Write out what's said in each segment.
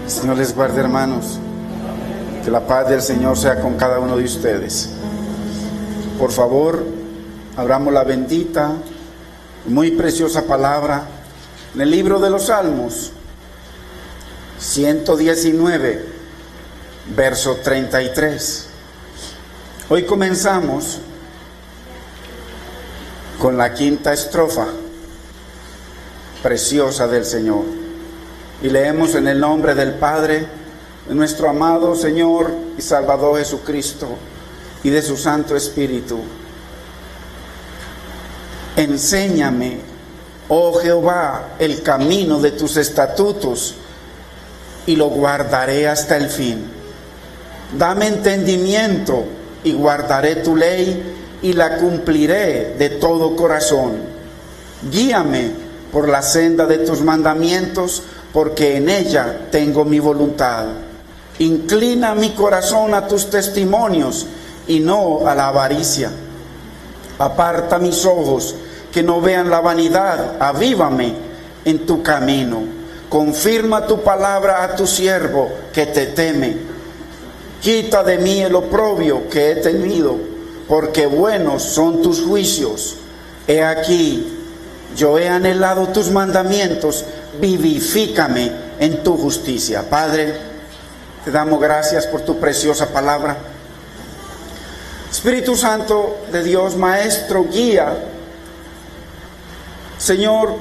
Señor les guarde, hermanos. Que la paz del Señor sea con cada uno de ustedes. Por favor, abramos la bendita, muy preciosa palabra en el libro de los Salmos, 119, verso 33. Hoy comenzamos con la quinta estrofa preciosa del Señor. Y leemos en el nombre del Padre, de nuestro amado Señor y Salvador Jesucristo, y de su Santo Espíritu. Enséñame, oh Jehová, el camino de tus estatutos, y lo guardaré hasta el fin. Dame entendimiento, y guardaré tu ley, y la cumpliré de todo corazón. Guíame por la senda de tus mandamientos, porque en ella tengo mi voluntad. Inclina mi corazón a tus testimonios y no a la avaricia. Aparta mis ojos que no vean la vanidad. Avívame en tu camino. Confirma tu palabra a tu siervo que te teme. Quita de mí el oprobio que he tenido, porque buenos son tus juicios. He aquí, yo he anhelado tus mandamientos. Vivifícame en tu justicia. Padre, te damos gracias por tu preciosa palabra. Espíritu Santo de Dios, Maestro, guía. Señor,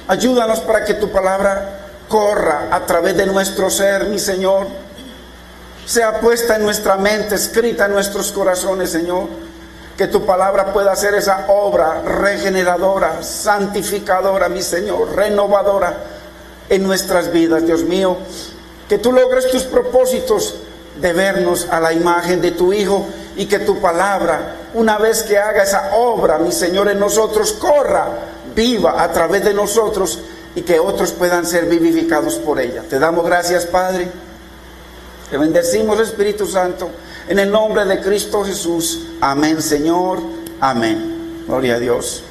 ayúdanos para que tu palabra corra a través de nuestro ser, mi Señor. Sea puesta en nuestra mente, escrita en nuestros corazones, Señor. Que tu palabra pueda hacer esa obra regeneradora, santificadora, mi Señor, renovadora en nuestras vidas, Dios mío. Que tú logres tus propósitos de vernos a la imagen de tu Hijo, y que tu palabra, una vez que haga esa obra, mi Señor, en nosotros, corra, viva a través de nosotros, y que otros puedan ser vivificados por ella. Te damos gracias, Padre. Te bendecimos, Espíritu Santo, en el nombre de Cristo Jesús. Amén, Señor. Amén. Gloria a Dios.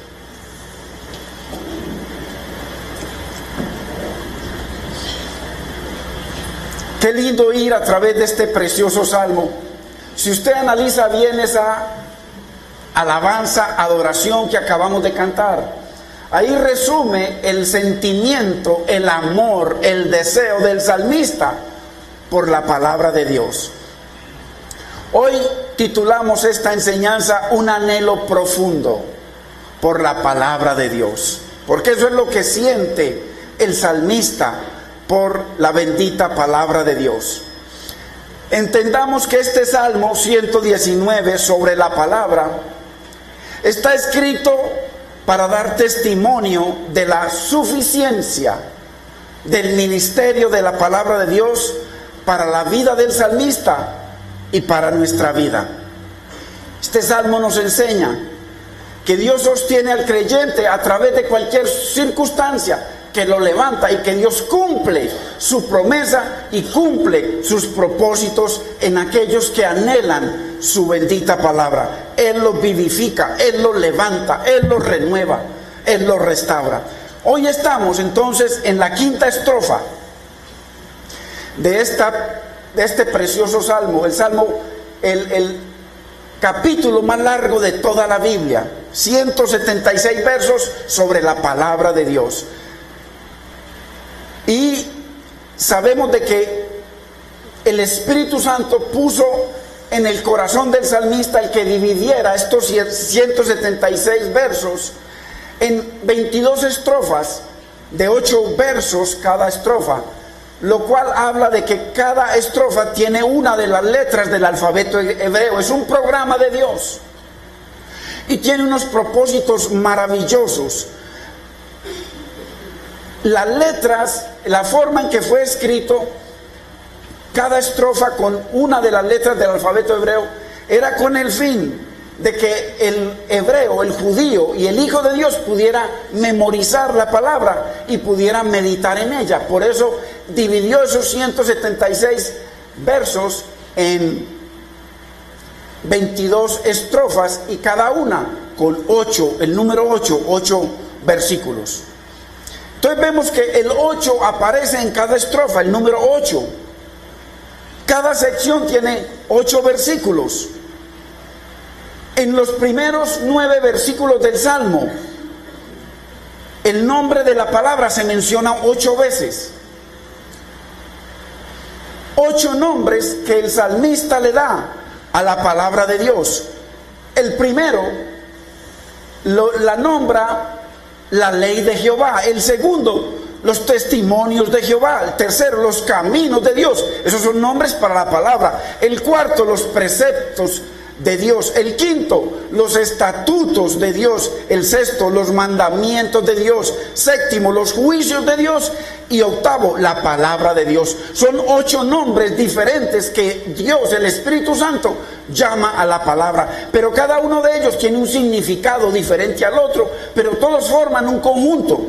Qué lindo ir a través de este precioso salmo. Si usted analiza bien esa alabanza, adoración que acabamos de cantar, ahí resume el sentimiento, el amor, el deseo del salmista por la palabra de Dios. Hoy titulamos esta enseñanza Un anhelo profundo por la palabra de Dios, porque eso es lo que siente el salmista por la bendita palabra de Dios. Entendamos que este Salmo 119 sobre la palabra está escrito para dar testimonio de la suficiencia del ministerio de la palabra de Dios para la vida del salmista y para nuestra vida. Este salmo nos enseña que Dios sostiene al creyente a través de cualquier circunstancia, que lo levanta, y que Dios cumple su promesa y cumple sus propósitos en aquellos que anhelan su bendita palabra. Él lo vivifica, Él lo levanta, Él lo renueva, Él lo restaura. Hoy estamos entonces en la quinta estrofa de este precioso salmo, el capítulo más largo de toda la Biblia, 176 versos sobre la palabra de Dios. Y sabemos de que el Espíritu Santo puso en el corazón del salmista el que dividiera estos 176 versos en 22 estrofas de 8 versos cada estrofa, lo cual habla de que cada estrofa tiene una de las letras del alfabeto hebreo. Es un programa de Dios y tiene unos propósitos maravillosos. Las letras, la forma en que fue escrito cada estrofa con una de las letras del alfabeto hebreo, era con el fin de que el hebreo, el judío y el Hijo de Dios pudiera memorizar la palabra y pudiera meditar en ella. Por eso dividió esos 176 versos en 22 estrofas, y cada una con 8, el número 8 versículos. Entonces vemos que el 8 aparece en cada estrofa, el número 8. Cada sección tiene 8 versículos. En los primeros 9 versículos del Salmo, el nombre de la palabra se menciona 8 veces. 8 nombres que el salmista le da a la palabra de Dios. El primero la nombra la ley de Jehová. El segundo, los testimonios de Jehová. El tercero, los caminos de Dios. Esos son nombres para la palabra. El cuarto, los preceptos de Dios. El quinto, los estatutos de Dios. El sexto, los mandamientos de Dios. Séptimo, los juicios de Dios. Y octavo, la palabra de Dios. Son 8 nombres diferentes que Dios, el Espíritu Santo, llama a la palabra. Pero cada uno de ellos tiene un significado diferente al otro, pero todos forman un conjunto.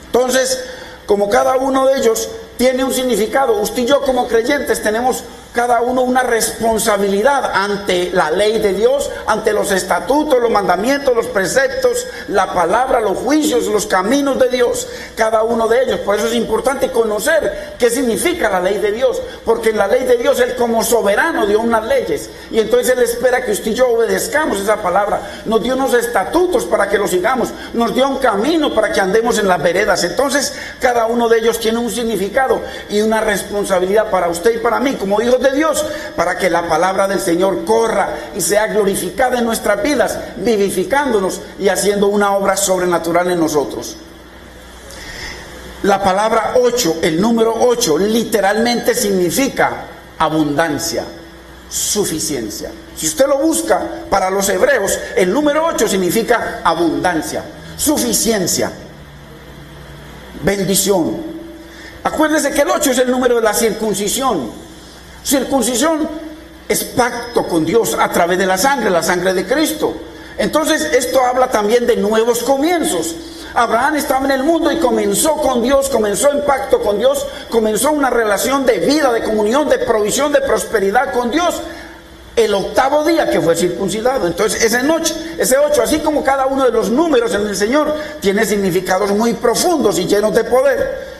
Entonces, como cada uno de ellos tiene un significado, usted y yo como creyentes tenemos cada uno una responsabilidad ante la ley de Dios, ante los estatutos, los mandamientos, los preceptos, la palabra, los juicios, los caminos de Dios, cada uno de ellos. Por eso es importante conocer qué significa la ley de Dios, porque en la ley de Dios Él como soberano dio unas leyes, y entonces Él espera que usted y yo obedezcamos esa palabra. Nos dio unos estatutos para que los sigamos, nos dio un camino para que andemos en las veredas. Entonces cada uno de ellos tiene un significado y una responsabilidad para usted y para mí como hijos de Dios, para que la palabra del Señor corra y sea glorificada en nuestras vidas, vivificándonos y haciendo una obra sobrenatural en nosotros. La palabra 8, el número 8, literalmente significa abundancia, suficiencia. Si usted lo busca para los hebreos, el número 8 significa abundancia, suficiencia, bendición. Acuérdese que el 8 es el número de la circuncisión. Circuncisión es pacto con Dios a través de la sangre de Cristo. Entonces esto habla también de nuevos comienzos. Abraham estaba en el mundo y comenzó con Dios, comenzó en pacto con Dios, comenzó una relación de vida, de comunión, de provisión, de prosperidad con Dios el 8º día que fue circuncidado. Entonces ese 8, así como cada uno de los números en el Señor, tiene significados muy profundos y llenos de poder.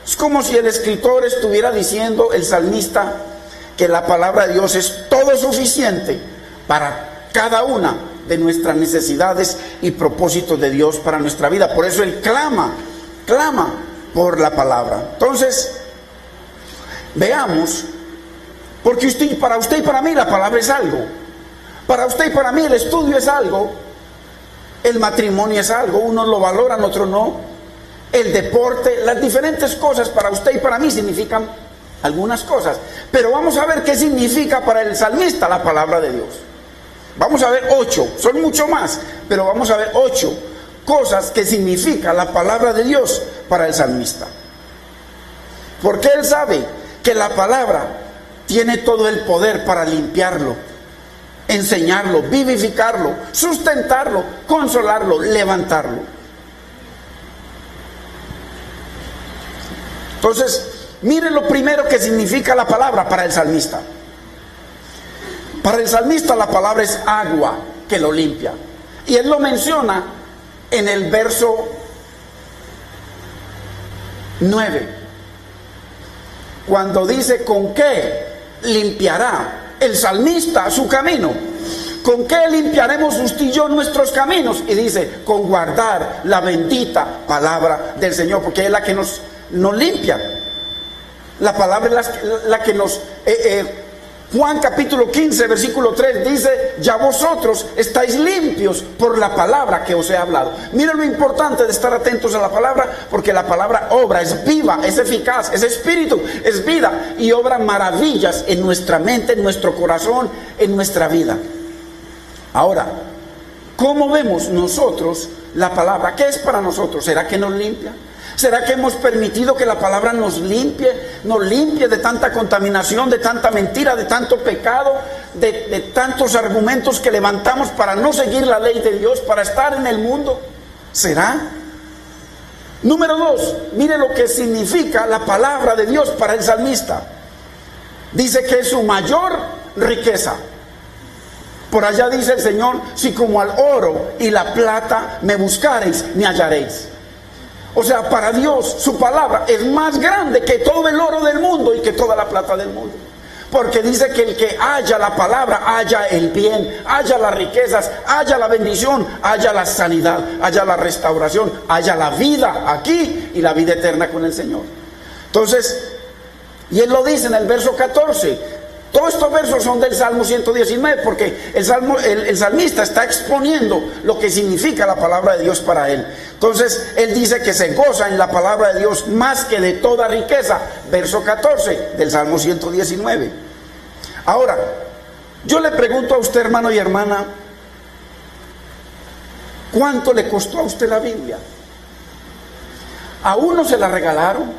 Es como si el escritor estuviera diciendo, el salmista, que la palabra de Dios es todo suficiente para cada una de nuestras necesidades y propósitos de Dios para nuestra vida. Por eso Él clama por la palabra. Entonces, veamos, porque para usted y para mí la palabra es algo. Para usted y para mí el estudio es algo, el matrimonio es algo, unos lo valoran, otros no. El deporte, las diferentes cosas para usted y para mí significan algunas cosas. Pero vamos a ver qué significa para el salmista la palabra de Dios. Vamos a ver 8, son mucho más, pero vamos a ver 8 cosas que significa la palabra de Dios para el salmista. Porque él sabe que la palabra tiene todo el poder para limpiarlo, enseñarlo, vivificarlo, sustentarlo, consolarlo, levantarlo. Entonces, miren lo primero que significa la palabra para el salmista. Para el salmista la palabra es agua que lo limpia. Y él lo menciona en el verso 9. Cuando dice con qué limpiará el salmista su camino. ¿Con qué limpiaremos usted y yo nuestros caminos? Y dice, con guardar la bendita palabra del Señor, porque es la que nos limpia. La palabra es la que nos... Juan capítulo 15, versículo 3 dice, ya vosotros estáis limpios por la palabra que os he hablado. Miren lo importante de estar atentos a la palabra, porque la palabra obra, es viva, es eficaz, es espíritu, es vida, y obra maravillas en nuestra mente, en nuestro corazón, en nuestra vida. Ahora, ¿cómo vemos nosotros la palabra? ¿Qué es para nosotros? ¿Será que nos limpia? ¿Será que hemos permitido que la palabra nos limpie de tanta contaminación, de tanta mentira, de tanto pecado, de tantos argumentos que levantamos para no seguir la ley de Dios, para estar en el mundo? ¿Será? Número 2, mire lo que significa la palabra de Dios para el salmista. Dice que es su mayor riqueza. Por allá dice el Señor, si como al oro y la plata me buscareis, me hallaréis. O sea, para Dios su palabra es más grande que todo el oro del mundo y que toda la plata del mundo. Porque dice que el que haya la palabra, haya el bien, haya las riquezas, haya la bendición, haya la sanidad, haya la restauración, haya la vida aquí y la vida eterna con el Señor. Entonces, y él lo dice en el verso 14. Todos estos versos son del Salmo 119, porque el salmista está exponiendo lo que significa la palabra de Dios para él. Entonces, él dice que se goza en la palabra de Dios más que de toda riqueza. Verso 14 del Salmo 119. Ahora, yo le pregunto a usted, hermano y hermana, ¿cuánto le costó a usted la Biblia? A uno se la regalaron,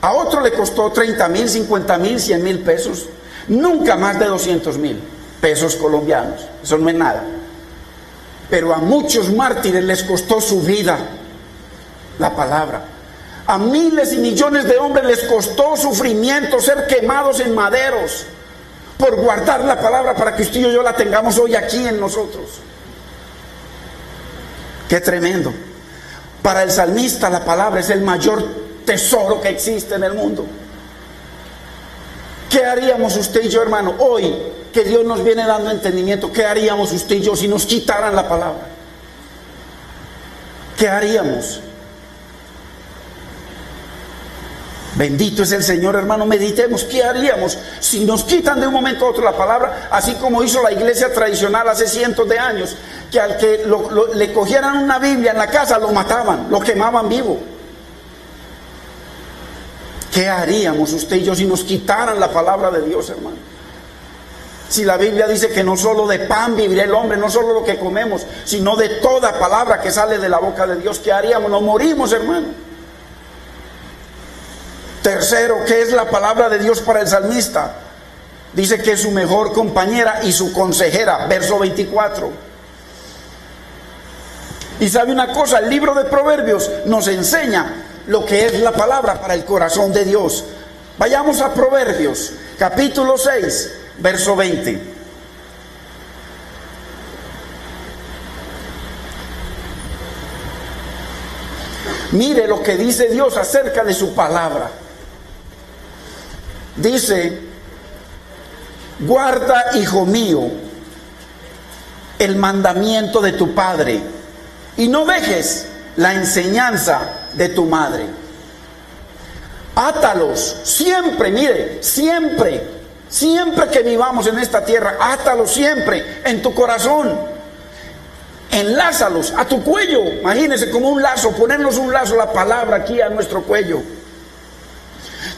a otro le costó 30,000, 50,000, 100,000 pesos. Nunca más de 200,000 pesos colombianos. Eso no es nada. Pero a muchos mártires les costó su vida la palabra. A miles y millones de hombres les costó sufrimiento ser quemados en maderos por guardar la palabra para que usted y yo la tengamos hoy aquí en nosotros. Qué tremendo. Para el salmista la palabra es el mayor tesoro que existe en el mundo. ¿Qué haríamos usted y yo, hermano, hoy que Dios nos viene dando entendimiento? ¿Qué haríamos usted y yo si nos quitaran la palabra? ¿Qué haríamos? Bendito es el Señor, hermano. Meditemos, ¿qué haríamos si nos quitan de un momento a otro la palabra? Así como hizo la iglesia tradicional hace cientos de años, que al que le cogieran una Biblia en la casa lo mataban, lo quemaban vivo. ¿Qué haríamos usted y yo si nos quitaran la palabra de Dios, hermano? Si la Biblia dice que no solo de pan vivirá el hombre, no solo lo que comemos, sino de toda palabra que sale de la boca de Dios, ¿qué haríamos? Nos morimos, hermano. Tercero, ¿qué es la palabra de Dios para el salmista? Dice que es su mejor compañera y su consejera, verso 24. Y sabe una cosa, el libro de Proverbios nos enseña lo que es la palabra para el corazón de Dios. Vayamos a Proverbios, capítulo 6, verso 20. Mire lo que dice Dios acerca de su palabra. Dice: guarda, hijo mío, el mandamiento de tu padre, y no dejes la enseñanza de tu madre. Átalos siempre, mire, siempre que vivamos en esta tierra, átalos siempre en tu corazón. Enlázalos a tu cuello. Imagínense como un lazo, ponernos un lazo, la palabra aquí a nuestro cuello.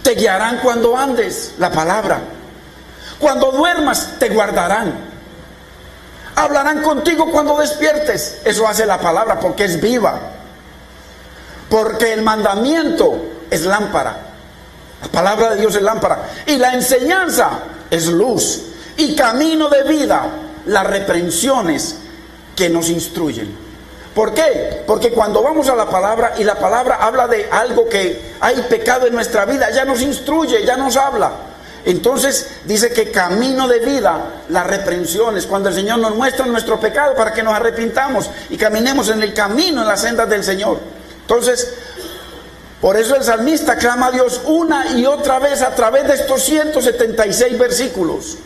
Te guiarán cuando andes, la palabra. Cuando duermas, te guardarán. Hablarán contigo cuando despiertes. Eso hace la palabra porque es viva. Porque el mandamiento es lámpara. La palabra de Dios es lámpara. Y la enseñanza es luz. Y camino de vida, las reprensiones que nos instruyen. ¿Por qué? Porque cuando vamos a la palabra y la palabra habla de algo que hay pecado en nuestra vida, ya nos instruye, ya nos habla. Entonces dice que camino de vida, las reprensiones, cuando el Señor nos muestra nuestro pecado para que nos arrepintamos y caminemos en el camino, en las sendas del Señor. Entonces, por eso el salmista clama a Dios una y otra vez a través de estos 176 versículos.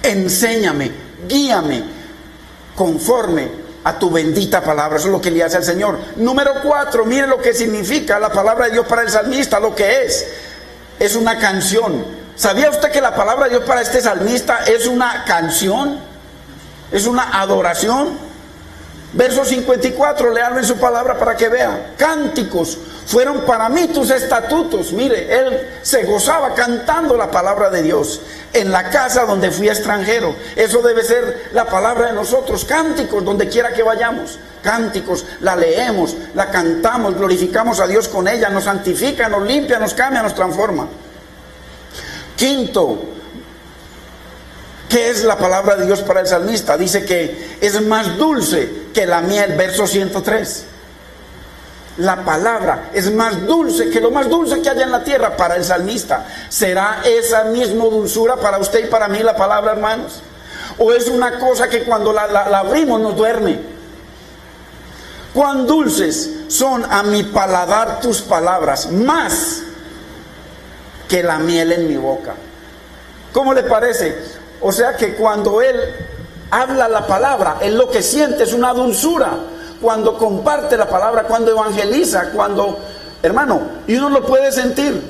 Enséñame, guíame conforme a tu bendita palabra. Eso es lo que le hace al Señor. Número 4, mire lo que significa la palabra de Dios para el salmista, lo que es una canción. ¿Sabía usted que la palabra de Dios para este salmista es una canción? Es una adoración. Verso 54, léalo en su palabra para que vea. Cánticos fueron para mí tus estatutos. Mire, él se gozaba cantando la palabra de Dios en la casa donde fui extranjero. Eso debe ser la palabra de nosotros. Cánticos donde quiera que vayamos. Cánticos, la leemos, la cantamos, glorificamos a Dios con ella, nos santifica, nos limpia, nos cambia, nos transforma. Quinto, ¿qué es la palabra de Dios para el salmista? Dice que es más dulce que la miel, verso 103. La palabra es más dulce que lo más dulce que haya en la tierra para el salmista. ¿Será esa misma dulzura para usted y para mí la palabra, hermanos? ¿O es una cosa que cuando la abrimos nos duerme? ¿Cuán dulces son a mi paladar tus palabras, más que la miel en mi boca. ¿Cómo le parece? O sea que cuando él habla la palabra, él lo que siente es una dulzura. Cuando comparte la palabra, cuando evangeliza, cuando, hermano, y uno lo puede sentir.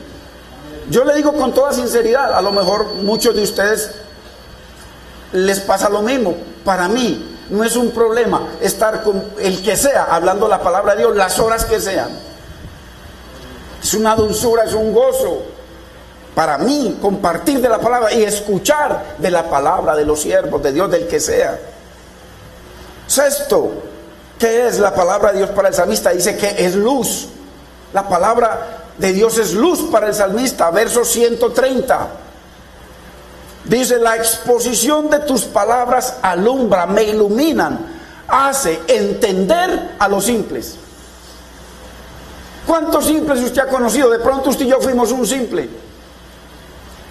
Yo le digo con toda sinceridad, a lo mejor muchos de ustedes les pasa lo mismo. Para mí no es un problema estar con el que sea hablando la palabra de Dios las horas que sean. Es una dulzura, es un gozo para mí compartir de la palabra y escuchar de la palabra de los siervos de Dios, del que sea. Sexto, ¿qué es la palabra de Dios para el salmista? Dice que es luz. La palabra de Dios es luz para el salmista. Verso 130. Dice: la exposición de tus palabras alumbra, me iluminan, hace entender a los simples. ¿Cuántos simples usted ha conocido? De pronto usted y yo fuimos un simple.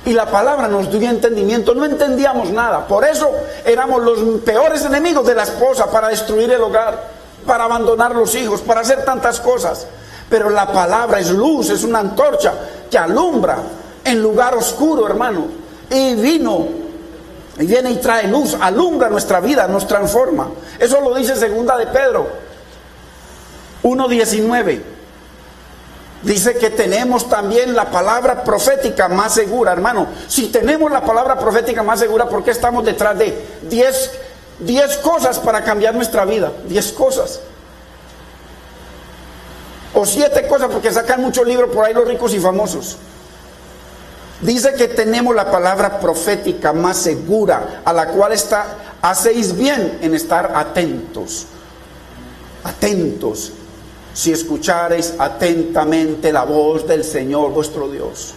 Y la palabra nos dio entendimiento, no entendíamos nada. Por eso éramos los peores enemigos de la esposa, para destruir el hogar, para abandonar los hijos, para hacer tantas cosas. Pero la palabra es luz, es una antorcha que alumbra en lugar oscuro, hermano. Y viene y trae luz, alumbra nuestra vida, nos transforma. Eso lo dice segunda de Pedro 1:19. Dice que tenemos también la palabra profética más segura, hermano. Si tenemos la palabra profética más segura, ¿por qué estamos detrás de 10 cosas para cambiar nuestra vida? 10 cosas. O 7 cosas, porque sacan muchos libros por ahí los ricos y famosos. Dice que tenemos la palabra profética más segura, a la cual hacéis bien en estar atentos. Atentos. Si escuchareis atentamente la voz del Señor vuestro Dios,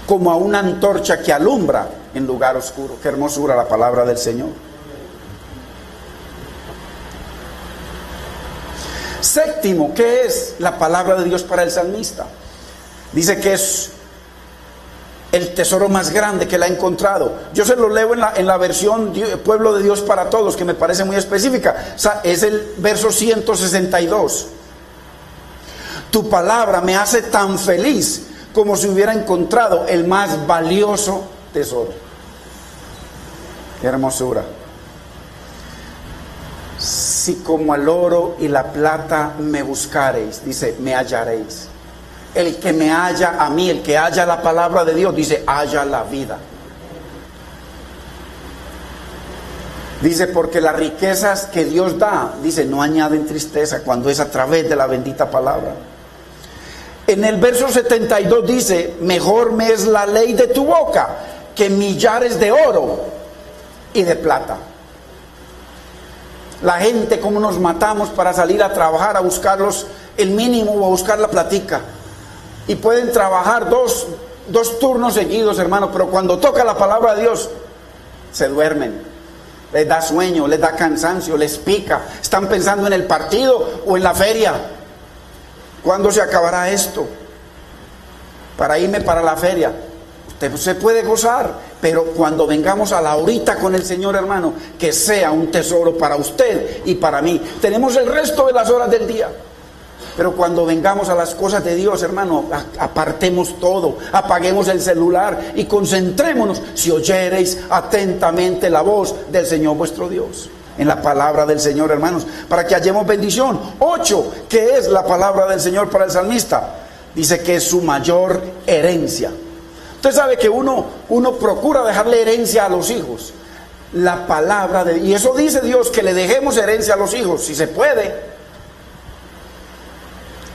como a una antorcha que alumbra en lugar oscuro. Qué hermosura la palabra del Señor. Séptimo, ¿qué es la palabra de Dios para el salmista? Dice que es el tesoro más grande que él ha encontrado. Yo se lo leo en la versión Pueblo de Dios para Todos, que me parece muy específica. O sea, es el verso 162. Tu palabra me hace tan feliz como si hubiera encontrado el más valioso tesoro. Qué hermosura. Si como el oro y la plata me buscareis, dice, me hallaréis. El que me halla a mí, el que halla la palabra de Dios, dice, halla la vida. Dice, porque las riquezas que Dios da, dice, no añaden tristeza cuando es a través de la bendita palabra. En el verso 72 dice, mejor me es la ley de tu boca que millares de oro y de plata. La gente, cómo nos matamos para salir a trabajar, a buscarlos el mínimo o a buscar la platica. Y pueden trabajar dos turnos seguidos, hermano, pero cuando toca la palabra de Dios, se duermen. Les da sueño, les da cansancio, les pica. Están pensando en el partido o en la feria. ¿Cuándo se acabará esto? Para irme para la feria. Usted se puede gozar, pero cuando vengamos a la horita con el Señor, hermano, que sea un tesoro para usted y para mí. Tenemos el resto de las horas del día. Pero cuando vengamos a las cosas de Dios, hermano, apartemos todo, apaguemos el celular y concentrémonos. Si oyereis atentamente la voz del Señor vuestro Dios, en la palabra del Señor, hermanos, para que hallemos bendición. 8, ¿qué es la palabra del Señor para el salmista? Dice que es su mayor herencia. Usted sabe que uno procura dejarle herencia a los hijos. La palabra de, y eso dice Dios, que le dejemos herencia a los hijos, si se puede.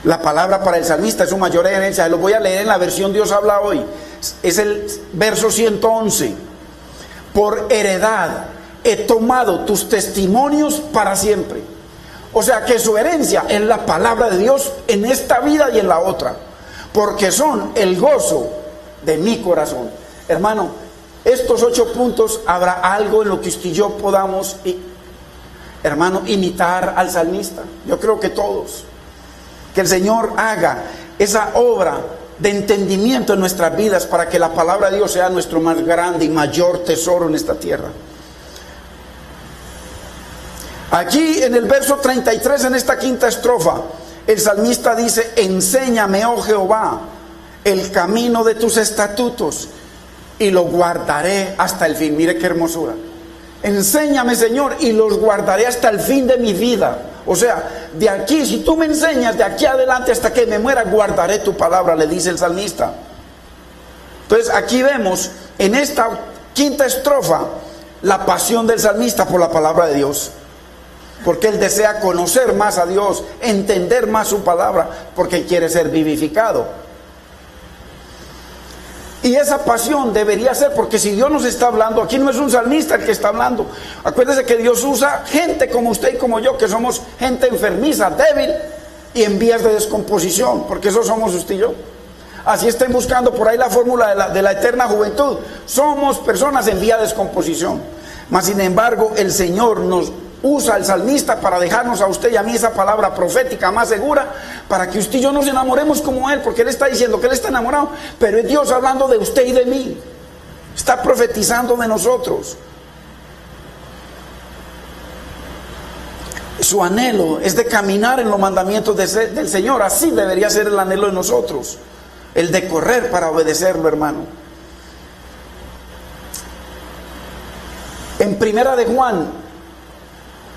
La palabra para el salmista es su mayor herencia. Lo voy a leer en la versión Dios habla hoy. Es el verso 111. Por heredad he tomado tus testimonios para siempre. O sea que su herencia es la palabra de Dios en esta vida y en la otra. Porque son el gozo de mi corazón. Hermano, estos 8 puntos, habrá algo en lo que usted y yo podamos, hermano, imitar al salmista. Yo creo que todos. Que el Señor haga esa obra de entendimiento en nuestras vidas para que la palabra de Dios sea nuestro más grande y mayor tesoro en esta tierra. Aquí en el verso 33, en esta quinta estrofa, el salmista dice: enséñame, oh Jehová, el camino de tus estatutos y lo guardaré hasta el fin. Mire qué hermosura. Enséñame, Señor, y los guardaré hasta el fin de mi vida. O sea, de aquí, si tú me enseñas, de aquí adelante hasta que me muera, guardaré tu palabra, le dice el salmista. Entonces aquí vemos en esta quinta estrofa la pasión del salmista por la palabra de Dios, porque él desea conocer más a Dios, entender más su palabra, porque quiere ser vivificado. Y esa pasión debería ser, porque si Dios nos está hablando, aquí no es un salmista el que está hablando. Acuérdese que Dios usa gente como usted y como yo, que somos gente enfermiza, débil y en vías de descomposición, porque eso somos usted y yo. Así estén buscando por ahí la fórmula de la eterna juventud. Somos personas en vía de descomposición. Mas sin embargo, el Señor nos usa el salmista para dejarnos a usted y a mí esa palabra profética más segura, para que usted y yo nos enamoremos como Él, porque Él está diciendo que Él está enamorado, pero es Dios hablando de usted y de mí, está profetizando de nosotros. Su anhelo es de caminar en los mandamientos del Señor. Así debería ser el anhelo de nosotros, el de correr para obedecerlo, hermano. En primera de Juan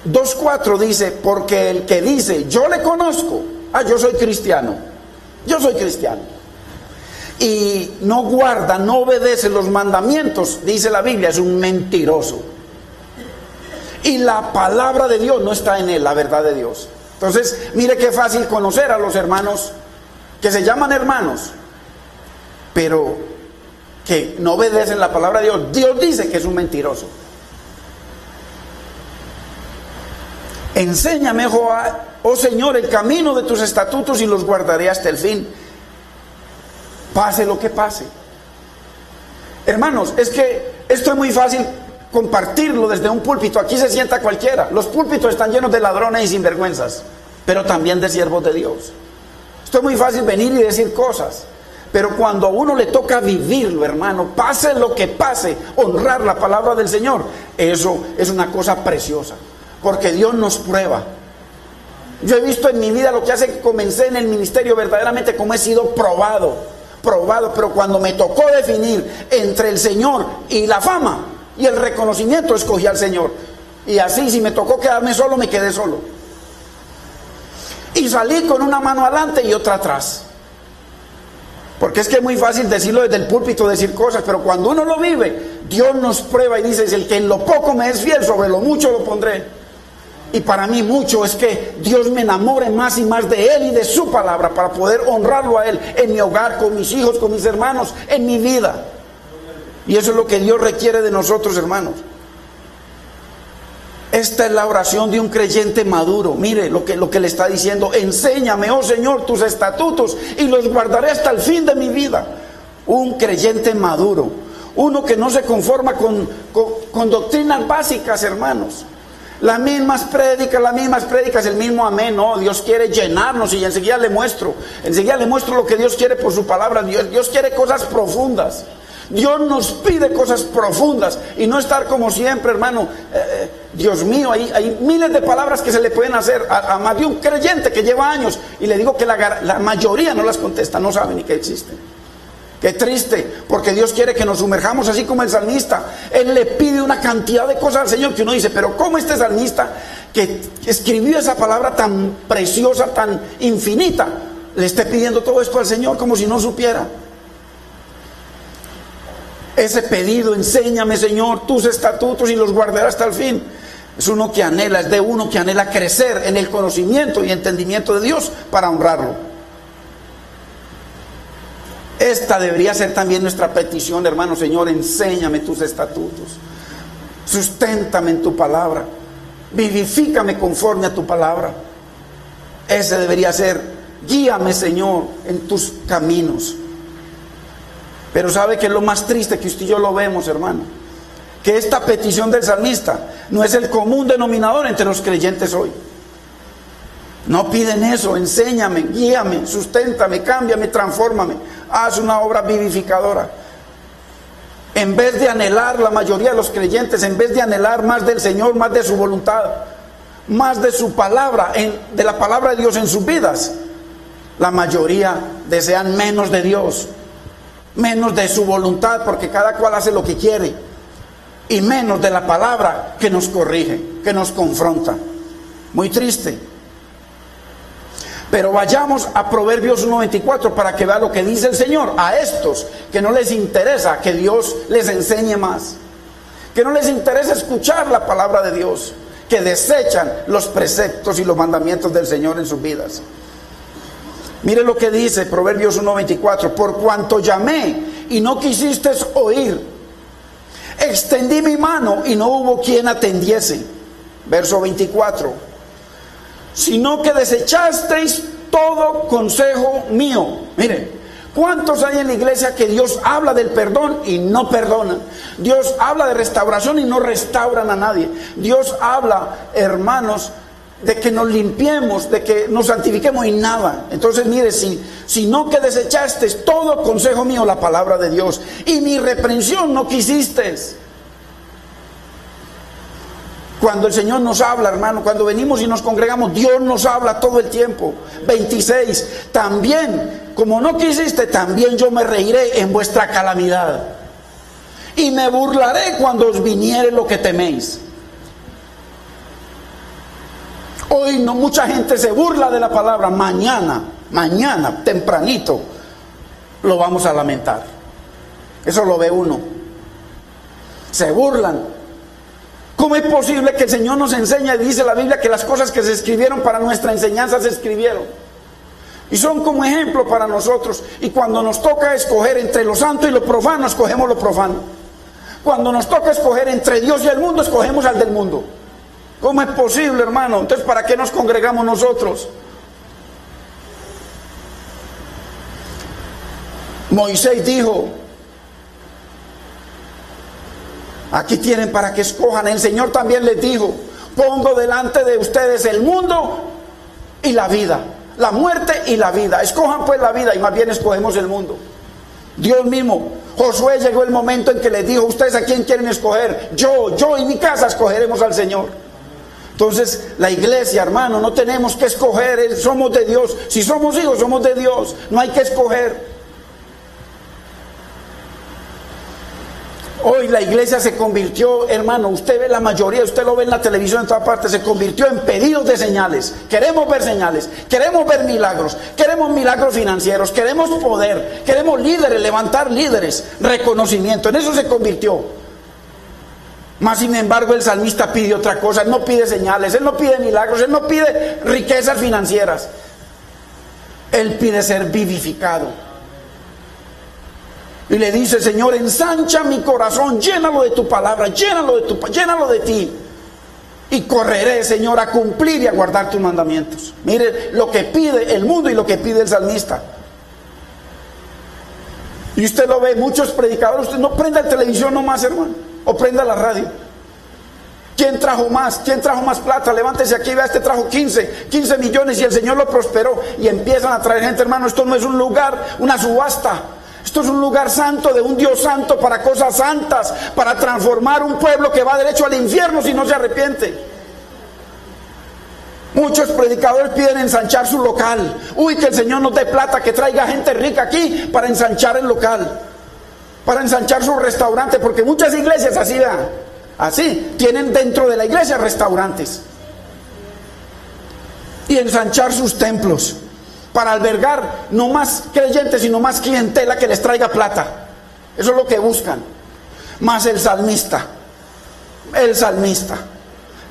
2:4 dice: porque el que dice yo le conozco, yo soy cristiano, y no guarda, no obedece los mandamientos, dice la Biblia, es un mentiroso, y la palabra de Dios no está en él, la verdad de Dios. Entonces mire qué fácil conocer a los hermanos que se llaman hermanos, pero que no obedecen la palabra de Dios. Dios dice que es un mentiroso. Enséñame, oh Señor, el camino de tus estatutos y los guardaré hasta el fin, pase lo que pase. Hermanos, es que esto es muy fácil compartirlo desde un púlpito. Aquí se sienta cualquiera. Los púlpitos están llenos de ladrones y sinvergüenzas, pero también de siervos de Dios. Esto es muy fácil venir y decir cosas, pero cuando a uno le toca vivirlo, hermano, pase lo que pase, honrar la palabra del Señor, eso es una cosa preciosa. Porque Dios nos prueba. Yo he visto en mi vida lo que hace que comencé en el ministerio, verdaderamente como he sido probado, pero cuando me tocó definir entre el Señor y la fama y el reconocimiento, escogí al Señor. Y así, si me tocó quedarme solo, me quedé solo. Y salí con una mano adelante y otra atrás. Porque es que es muy fácil decirlo desde el púlpito, decir cosas, pero cuando uno lo vive, Dios nos prueba y dice: el que en lo poco me es fiel, sobre lo mucho lo pondré. Y para mí mucho es que Dios me enamore más y más de Él y de su palabra, para poder honrarlo a Él en mi hogar, con mis hijos, con mis hermanos, en mi vida. Y eso es lo que Dios requiere de nosotros, hermanos. Esta es la oración de un creyente maduro. Mire lo que le está diciendo: enséñame, oh Señor, tus estatutos y los guardaré hasta el fin de mi vida. Un creyente maduro, uno que no se conforma con doctrinas básicas, hermanos. Las mismas prédicas, el mismo amén. No, Dios quiere llenarnos, y enseguida le muestro lo que Dios quiere por su palabra. Dios quiere cosas profundas. Dios nos pide cosas profundas y no estar como siempre, hermano. Dios mío, hay miles de palabras que se le pueden hacer a más de un creyente que lleva años, y le digo que la mayoría no las contesta, no sabe ni que existen. Qué triste, porque Dios quiere que nos sumerjamos así como el salmista. Él le pide una cantidad de cosas al Señor que uno dice: pero ¿cómo este salmista, que escribió esa palabra tan preciosa, tan infinita, le esté pidiendo todo esto al Señor como si no supiera? Ese pedido: enséñame, Señor, tus estatutos y los guardaré hasta el fin, es uno que anhela, es de uno que anhela crecer en el conocimiento y entendimiento de Dios para honrarlo. Esta debería ser también nuestra petición, hermano. Señor, enséñame tus estatutos, susténtame en tu palabra, vivifícame conforme a tu palabra. Ese debería ser: guíame, Señor, en tus caminos. Pero ¿sabe qué es lo más triste? Que usted y yo lo vemos, hermano, que esta petición del salmista no es el común denominador entre los creyentes hoy. No piden eso: enséñame, guíame, susténtame, cámbiame, transfórmame, haz una obra vivificadora. En vez de anhelar, la mayoría de los creyentes, en vez de anhelar más del Señor, más de su voluntad, más de su palabra, de la palabra de Dios en sus vidas, la mayoría desean menos de Dios, menos de su voluntad, porque cada cual hace lo que quiere, y menos de la palabra que nos corrige, que nos confronta. Muy triste. Pero vayamos a Proverbios 1:24 para que vea lo que dice el Señor a estos que no les interesa que Dios les enseñe más, que no les interesa escuchar la palabra de Dios, que desechan los preceptos y los mandamientos del Señor en sus vidas. Mire lo que dice Proverbios 1:24: por cuanto llamé y no quisiste oír, extendí mi mano y no hubo quien atendiese. Verso 24: sino que desechasteis todo consejo mío. Mire, ¿cuántos hay en la iglesia que Dios habla del perdón y no perdonan? Dios habla de restauración y no restauran a nadie. Dios habla, hermanos, de que nos limpiemos, de que nos santifiquemos y nada. Entonces mire, si no que desechasteis todo consejo mío, la palabra de Dios, y mi reprensión no quisisteis. Cuando el Señor nos habla, hermano, cuando venimos y nos congregamos, Dios nos habla todo el tiempo. 26, también, como no quisiste, también yo me reiré en vuestra calamidad, y me burlaré cuando os viniere lo que teméis. Hoy no mucha gente se burla de la palabra. Mañana, tempranito, lo vamos a lamentar. Eso lo ve uno. Se burlan. ¿Cómo es posible que el Señor nos enseñe? Dice la Biblia que las cosas que se escribieron para nuestra enseñanza se escribieron. Y son como ejemplo para nosotros. Y cuando nos toca escoger entre lo santo y lo profano, escogemos lo profano. Cuando nos toca escoger entre Dios y el mundo, escogemos al del mundo. ¿Cómo es posible, hermano? Entonces, ¿para qué nos congregamos nosotros? Moisés dijo: aquí tienen para que escojan. El Señor también les dijo: pongo delante de ustedes el mundo y la vida, la muerte y la vida. Escojan pues la vida, y más bien escogemos el mundo. Dios mismo, Josué, llegó el momento en que les dijo: ustedes a quién quieren escoger. Yo y mi casa escogeremos al Señor. Entonces la iglesia, hermano, no tenemos que escoger, somos de Dios. Si somos hijos, somos de Dios, no hay que escoger. Hoy la iglesia se convirtió, hermano, usted ve la mayoría, usted lo ve en la televisión en todas partes, se convirtió en pedidos de señales. Queremos ver señales, queremos ver milagros, queremos milagros financieros, queremos poder, queremos líderes, levantar líderes, reconocimiento. En eso se convirtió. Mas sin embargo el salmista pide otra cosa. Él no pide señales, él no pide milagros, él no pide riquezas financieras. Él pide ser vivificado. Y le dice: Señor, ensancha mi corazón, llénalo de tu palabra, llénalo de ti. Y correré, Señor, a cumplir y a guardar tus mandamientos. Mire lo que pide el mundo y lo que pide el salmista. Y usted lo ve, muchos predicadores, usted no prenda la televisión nomás, hermano, o prenda la radio. ¿Quién trajo más? ¿Quién trajo más plata? Levántese aquí, vea, este trajo 15 millones y el Señor lo prosperó. Y empiezan a traer gente, hermano. Esto no es un lugar, una subasta. Esto es un lugar santo, de un Dios santo, para cosas santas, para transformar un pueblo que va derecho al infierno si no se arrepiente. Muchos predicadores piden ensanchar su local. Uy, que el Señor nos dé plata, que traiga gente rica aquí para ensanchar el local, para ensanchar su restaurante, porque muchas iglesias así, vean, así, tienen dentro de la iglesia restaurantes. Y ensanchar sus templos, para albergar no más creyentes, sino más clientela que les traiga plata. Eso es lo que buscan. Más el salmista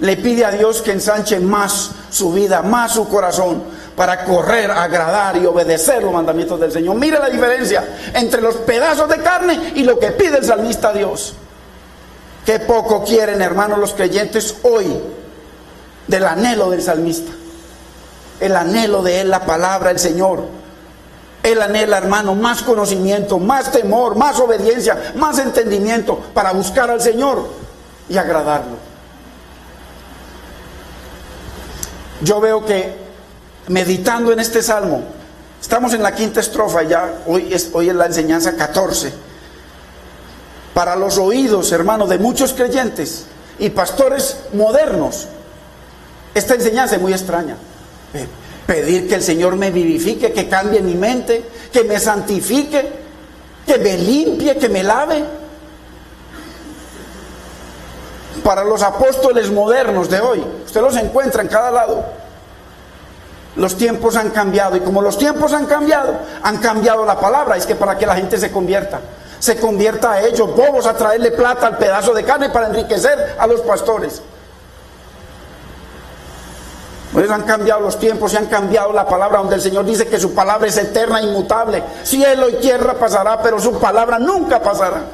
le pide a Dios que ensanche más su vida, más su corazón, para correr, agradar y obedecer los mandamientos del Señor. Mira la diferencia entre los pedazos de carne y lo que pide el salmista a Dios. Qué poco quieren, hermanos, los creyentes hoy del anhelo del salmista. El anhelo de él, la palabra, el Señor. Él anhela, hermano, más conocimiento, más temor, más obediencia, más entendimiento para buscar al Señor y agradarlo. Yo veo que meditando en este salmo, estamos en la quinta estrofa ya, hoy es la enseñanza 14. Para los oídos, hermanos, de muchos creyentes y pastores modernos, Esta enseñanza es muy extraña. Pedir que el Señor me vivifique, que cambie mi mente, que me santifique, que me limpie, que me lave. Para los apóstoles modernos de hoy, usted los encuentra en cada lado. Los tiempos han cambiado, y como los tiempos han cambiado la palabra. Es que para que la gente se convierta a ellos, bobos, a traerle plata al pedazo de carne para enriquecer a los pastores. Pues han cambiado los tiempos y han cambiado la palabra, donde el Señor dice que su palabra es eterna e inmutable. Cielo y tierra pasará, pero su palabra nunca pasará.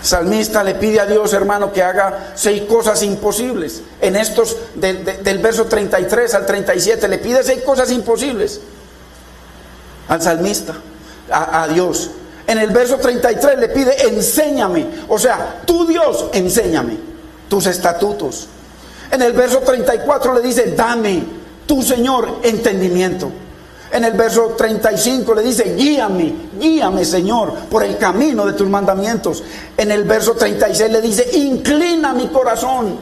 El salmista le pide a Dios, hermano, que haga 6 cosas imposibles. En estos, del verso 33 al 37, le pide 6 cosas imposibles al salmista, a Dios. En el verso 33 le pide, enséñame. O sea, tú, Dios, enséñame tus estatutos. En el verso 34 le dice, dame, tú, Señor, entendimiento. En el verso 35 le dice, guíame, Señor, por el camino de tus mandamientos. En el verso 36 le dice, inclina mi corazón,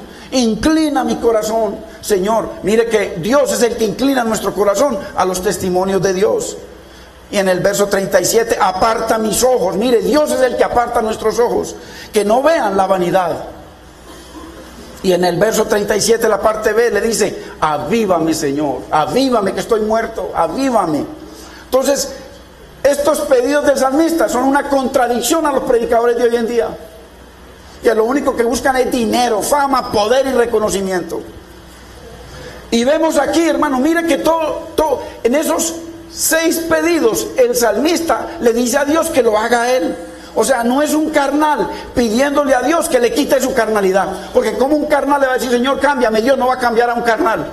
Señor. Mire que Dios es el que inclina nuestro corazón a los testimonios de Dios. Y en el verso 37, aparta mis ojos. Mire, Dios es el que aparta nuestros ojos, que no vean la vanidad. Y en el verso 37, la parte B, le dice, avívame, Señor, avívame, que estoy muerto, avívame. Entonces, estos pedidos del salmista son una contradicción a los predicadores de hoy en día, que lo único que buscan es dinero, fama, poder y reconocimiento. Y vemos aquí, hermano, mire que todo en esos 6 pedidos, el salmista le dice a Dios que lo haga él. O sea, no es un carnal pidiéndole a Dios que le quite su carnalidad. Porque como un carnal le va a decir, Señor, cámbiame, Dios no va a cambiar a un carnal.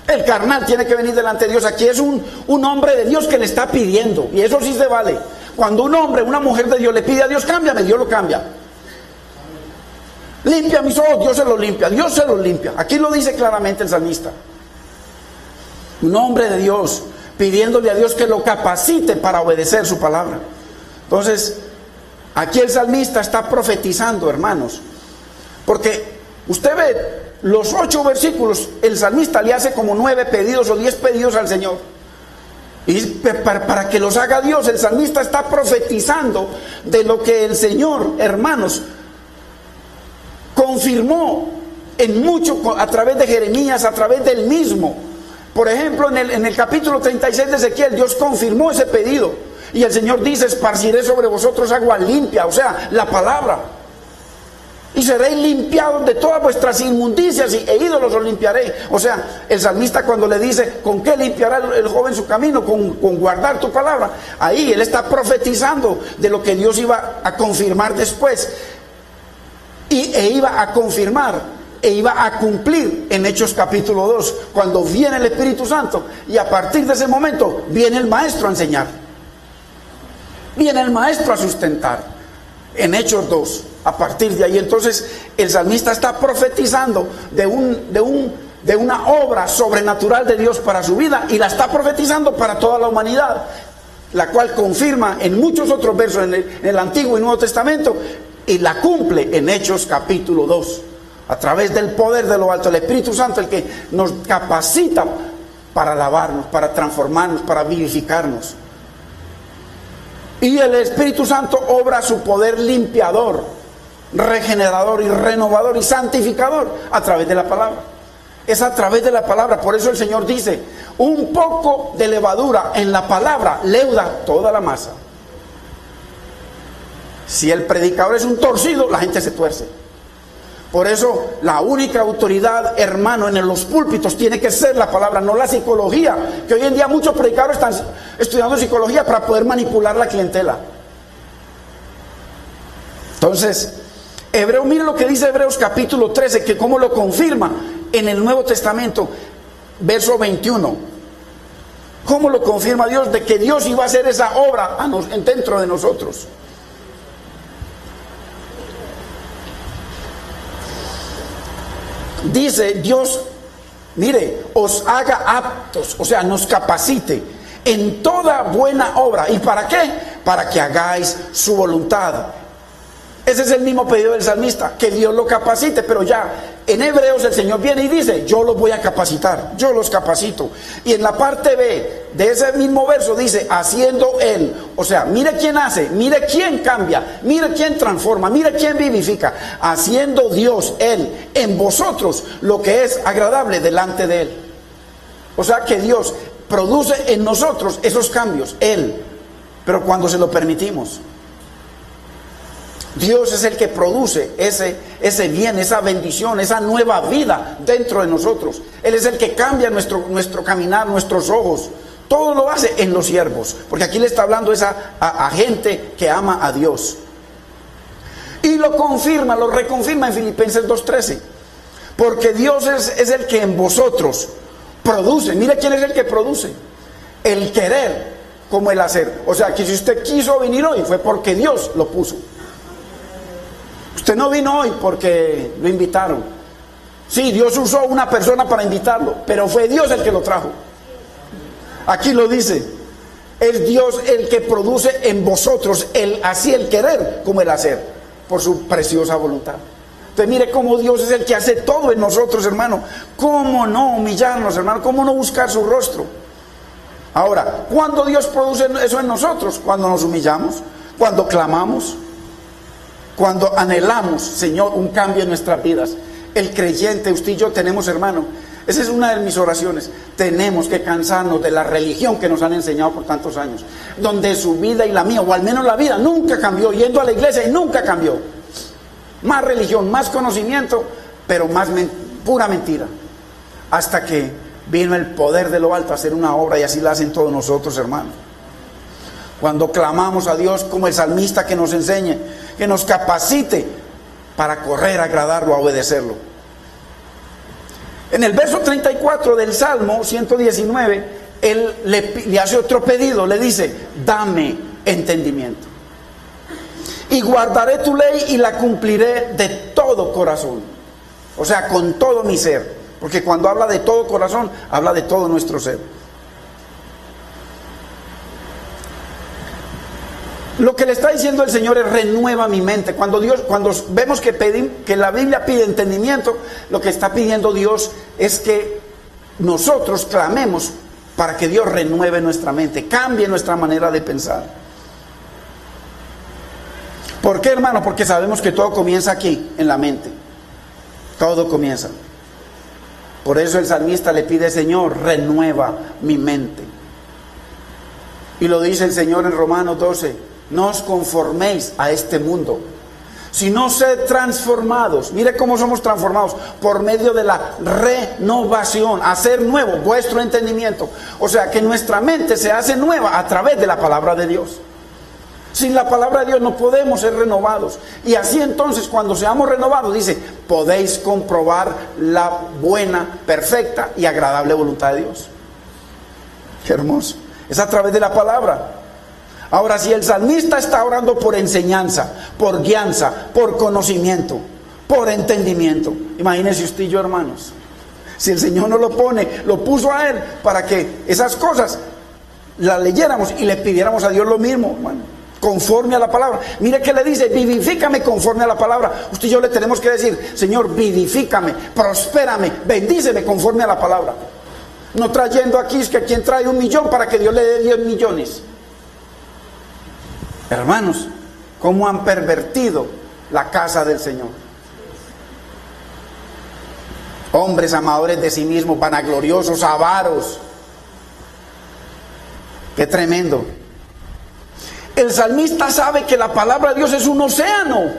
El carnal tiene que venir delante de Dios. Aquí es un hombre de Dios que le está pidiendo. Y eso sí se vale. Cuando un hombre, una mujer de Dios le pide a Dios, cámbiame, Dios lo cambia. Limpia mis ojos, Dios se los limpia. Dios se los limpia. Aquí lo dice claramente el salmista. Un hombre de Dios pidiéndole a Dios que lo capacite para obedecer su palabra. Entonces, aquí el salmista está profetizando, hermanos, porque usted ve los 8 versículos, el salmista le hace como 9 pedidos o 10 pedidos al Señor. Y para que los haga Dios, el salmista está profetizando de lo que el Señor, hermanos, confirmó en mucho a través de Jeremías, a través del mismo. Por ejemplo, en el capítulo 36 de Ezequiel, Dios confirmó ese pedido. Y el Señor dice, esparciré sobre vosotros agua limpia, o sea, la palabra. Y seréis limpiados de todas vuestras inmundicias e ídolos os limpiaré. O sea, el salmista cuando le dice, ¿con qué limpiará el joven su camino? Con guardar tu palabra. Ahí él está profetizando de lo que Dios iba a confirmar después. E iba a confirmar, e iba a cumplir en Hechos capítulo 2, cuando viene el Espíritu Santo. Y a partir de ese momento viene el maestro a enseñar. Viene el maestro a sustentar en Hechos 2. A partir de ahí, entonces, el salmista está profetizando de una obra sobrenatural de Dios para su vida, y la está profetizando para toda la humanidad, la cual confirma en muchos otros versos en el Antiguo y Nuevo Testamento, y la cumple en Hechos capítulo 2, a través del poder de lo alto, el Espíritu Santo, el que nos capacita para lavarnos, para transformarnos, para vivificarnos. Y el Espíritu Santo obra su poder limpiador, regenerador y renovador y santificador a través de la palabra. Es a través de la palabra. Por eso el Señor dice, un poco de levadura en la palabra leuda toda la masa. Si el predicador es un torcido, la gente se tuerce. Por eso la única autoridad, hermano, en los púlpitos tiene que ser la palabra, no la psicología. Que hoy en día muchos predicadores están estudiando psicología para poder manipular la clientela. Entonces, mire lo que dice Hebreos capítulo 13, que cómo lo confirma en el Nuevo Testamento, verso 21. Cómo lo confirma Dios de que Dios iba a hacer esa obra dentro de nosotros. Dice Dios, mire, os haga aptos, o sea, nos capacite en toda buena obra. ¿Y para qué? Para que hagáis su voluntad. Ese es el mismo pedido del salmista, que Dios lo capacite, pero ya en Hebreos el Señor viene y dice, yo los voy a capacitar, yo los capacito. Y en la parte B de ese mismo verso dice, haciendo Él. O sea, mire quién hace, mire quién cambia, mire quién transforma, mire quién vivifica. Haciendo Dios, Él, en vosotros lo que es agradable delante de Él. O sea que Dios produce en nosotros esos cambios, Él, pero cuando se lo permitimos. Dios es el que produce ese bien, esa bendición, esa nueva vida dentro de nosotros. Él es el que cambia nuestro caminar, nuestros ojos. Todo lo hace en los siervos, porque aquí le está hablando a gente que ama a Dios. Y lo confirma, lo reconfirma en Filipenses 2:13. Porque Dios es el que en vosotros produce. Mire quién es el que produce. El querer como el hacer. O sea que si usted quiso venir hoy fue porque Dios lo puso. Usted no vino hoy porque lo invitaron. Sí, Dios usó una persona para invitarlo, pero fue Dios el que lo trajo. Aquí lo dice. Es Dios el que produce en vosotros así el querer como el hacer, por su preciosa voluntad. Entonces mire cómo Dios es el que hace todo en nosotros, hermano. ¿Cómo no humillarnos, hermano? ¿Cómo no buscar su rostro? Ahora, ¿cuándo Dios produce eso en nosotros? Cuando nos humillamos, cuando clamamos, cuando anhelamos, Señor, un cambio en nuestras vidas. El creyente, usted y yo tenemos, hermano, esa es una de mis oraciones. Tenemos que cansarnos de la religión que nos han enseñado por tantos años, donde su vida y la mía, o al menos la vida, nunca cambió, yendo a la iglesia y nunca cambió. Más religión, más conocimiento, pero más pura mentira. Hasta que vino el poder de lo alto a hacer una obra, y así la hacen todos nosotros, hermanos. Cuando clamamos a Dios como el salmista, que nos enseñe, que nos capacite para correr, a agradarlo, a obedecerlo. En el verso 34 del Salmo 119, él le hace otro pedido, le dice, dame entendimiento. Y guardaré tu ley y la cumpliré de todo corazón. O sea, con todo mi ser. Porque cuando habla de todo corazón, habla de todo nuestro ser. Lo que le está diciendo el Señor es renueva mi mente. Cuando vemos que la Biblia pide entendimiento, lo que está pidiendo Dios es que nosotros clamemos para que Dios renueve nuestra mente, cambie nuestra manera de pensar. ¿Por qué, hermano? Porque sabemos que todo comienza aquí, en la mente. Todo comienza. Por eso el salmista le pide, Señor, renueva mi mente. Y lo dice el Señor en Romanos 12. No os conforméis a este mundo, sino sed transformados. Mire cómo somos transformados por medio de la renovación, hacer nuevo vuestro entendimiento. O sea que nuestra mente se hace nueva a través de la palabra de Dios. Sin la palabra de Dios no podemos ser renovados. Y así entonces, cuando seamos renovados, dice, podéis comprobar la buena, perfecta y agradable voluntad de Dios. Qué hermoso. Es a través de la palabra. Ahora, si el salmista está orando por enseñanza, por guianza, por conocimiento, por entendimiento, imagínense usted y yo, hermanos, si el Señor no lo pone, lo puso a Él para que esas cosas las leyéramos y le pidiéramos a Dios lo mismo, hermano, conforme a la palabra. Mire que le dice, vivifícame conforme a la palabra. Usted y yo le tenemos que decir, Señor, vivifícame, prospérame, bendíceme conforme a la palabra. No trayendo aquí, es que quien trae 1 millón para que Dios le dé 10 millones. Hermanos, cómo han pervertido la casa del Señor. Hombres amadores de sí mismos, vanagloriosos, avaros. Qué tremendo. El salmista sabe que la palabra de Dios es un océano.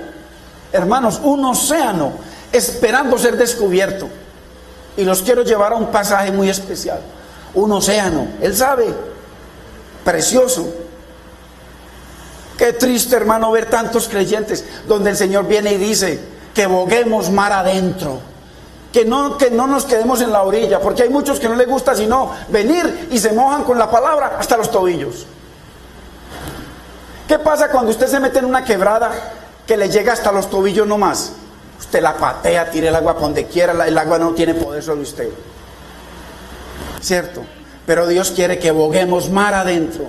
Hermanos, un océano esperando ser descubierto. Y los quiero llevar a un pasaje muy especial. Un océano, él sabe, precioso. Qué triste, hermano, ver tantos creyentes donde el Señor viene y dice que boguemos mar adentro, que no nos quedemos en la orilla, porque hay muchos que no les gusta sino venir y se mojan con la palabra hasta los tobillos. ¿Qué pasa cuando usted se mete en una quebrada que le llega hasta los tobillos nomás? Usted la patea, tira el agua por donde quiera, el agua no tiene poder sobre usted, ¿cierto? Pero Dios quiere que boguemos mar adentro.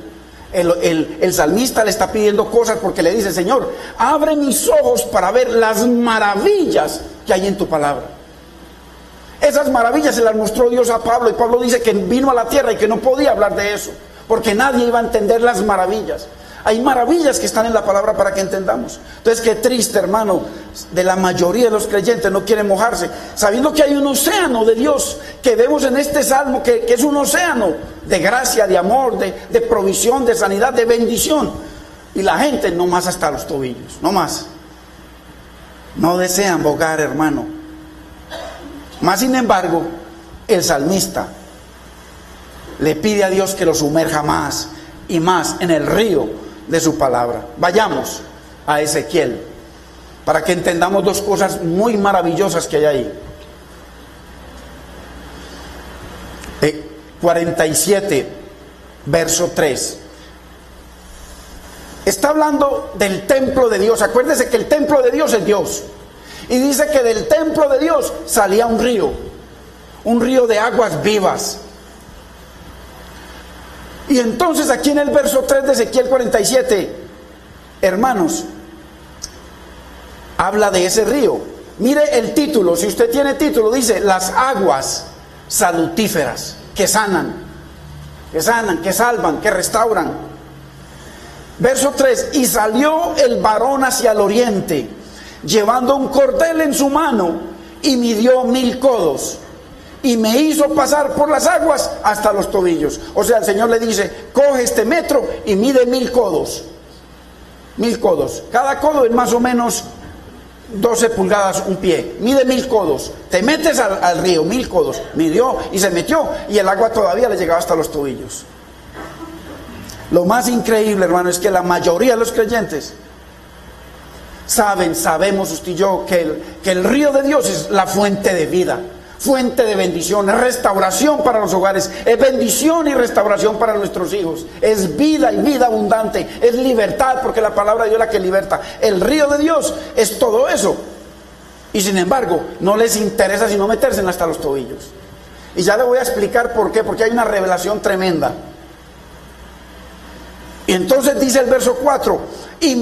el salmista le está pidiendo cosas porque le dice: Señor, abre mis ojos para ver las maravillas que hay en tu palabra. Esas maravillas se las mostró Dios a Pablo, y Pablo dice que vino a la tierra y que no podía hablar de eso, porque nadie iba a entender las maravillas. Hay maravillas que están en la palabra para que entendamos. Entonces, qué triste, hermano, de la mayoría de los creyentes no quieren mojarse, sabiendo que hay un océano de Dios, que vemos en este salmo, que es un océano de gracia, de amor, de provisión, de sanidad, de bendición. Y la gente no más hasta los tobillos, no más. No desean bogar, hermano. Más sin embargo, el salmista le pide a Dios que lo sumerja más y más en el río de su palabra. Vayamos a Ezequiel para que entendamos dos cosas muy maravillosas que hay ahí. 47, verso 3. Está hablando del templo de Dios. Acuérdese que el templo de Dios es Dios. Y dice que del templo de Dios salía un río de aguas vivas. Y entonces aquí en el verso 3 de Ezequiel 47, hermanos, habla de ese río. Mire el título, si usted tiene título, dice: las aguas salutíferas, que sanan, que salvan, que restauran. Verso 3: y salió el varón hacia el oriente, llevando un cordel en su mano, y midió 1000 codos. Y me hizo pasar por las aguas hasta los tobillos. O sea, el Señor le dice: coge este metro y mide 1000 codos. 1000 codos. Cada codo es más o menos 12 pulgadas, un pie. Mide 1000 codos. Te metes al río, 1000 codos. Midió y se metió, y el agua todavía le llegaba hasta los tobillos. Lo más increíble, hermano, es que la mayoría de los creyentes sabemos usted y yo que el río de Dios es la fuente de vida, fuente de bendición, es restauración para los hogares, es bendición y restauración para nuestros hijos, es vida y vida abundante, es libertad, porque la palabra de Dios es la que liberta. El río de Dios es todo eso, y sin embargo no les interesa sino meterse hasta los tobillos. Y ya le voy a explicar por qué, porque hay una revelación tremenda. Y entonces dice el verso 4: y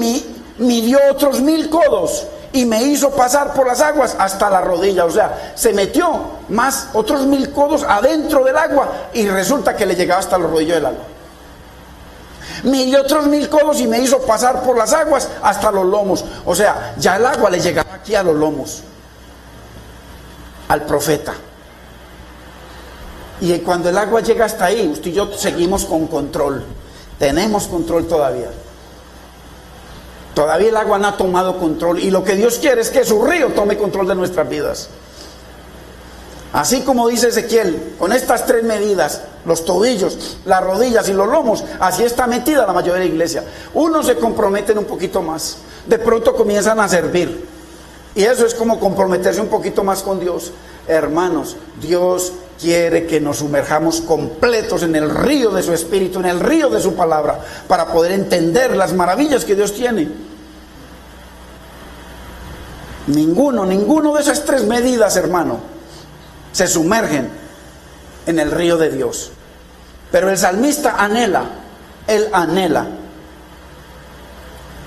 midió otros 1000 codos, y me hizo pasar por las aguas hasta la rodilla. O sea, se metió más otros 1000 codos adentro del agua, y resulta que le llegaba hasta los rodillos del agua. Midió otros 1000 codos y me hizo pasar por las aguas hasta los lomos. O sea, ya el agua le llegaba aquí a los lomos al profeta. Y cuando el agua llega hasta ahí, usted y yo seguimos con control. Tenemos control todavía. Todavía el agua no ha tomado control, y lo que Dios quiere es que su río tome control de nuestras vidas. Así como dice Ezequiel, con estas 3 medidas, los tobillos, las rodillas y los lomos, así está metida la mayoría de la iglesia. Unos se comprometen un poquito más, de pronto comienzan a servir, y eso es como comprometerse un poquito más con Dios. Hermanos, Dios quiere que nos sumerjamos completos en el río de su Espíritu, en el río de su palabra, para poder entender las maravillas que Dios tiene. Ninguno de esas 3 medidas, hermano, se sumergen en el río de Dios. Pero el salmista él anhela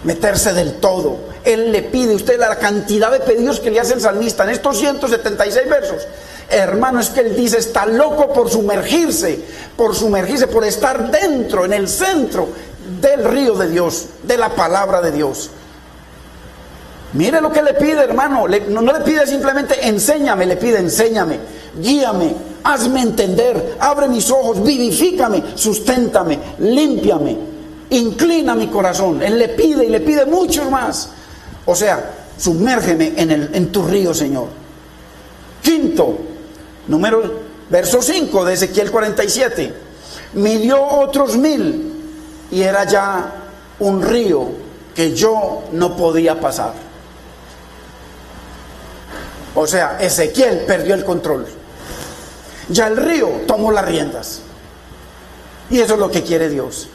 meterse del todo. Él le pide, usted la cantidad de pedidos que le hace el salmista en estos 176 versos. Hermano, es que él dice: está loco por sumergirse, por estar dentro, en el centro del río de Dios, de la palabra de Dios. Mire lo que le pide, hermano. No le pide simplemente enséñame, le pide enséñame, guíame, hazme entender, abre mis ojos, vivifícame, susténtame, límpiame, inclina mi corazón. Él le pide y le pide mucho más. O sea, sumérgeme en tu río, Señor. Quinto, verso 5 de Ezequiel 47. Midió otros 1000, y era ya un río que yo no podía pasar. O sea, Ezequiel perdió el control. Ya el río tomó las riendas. Y eso es lo que quiere Dios.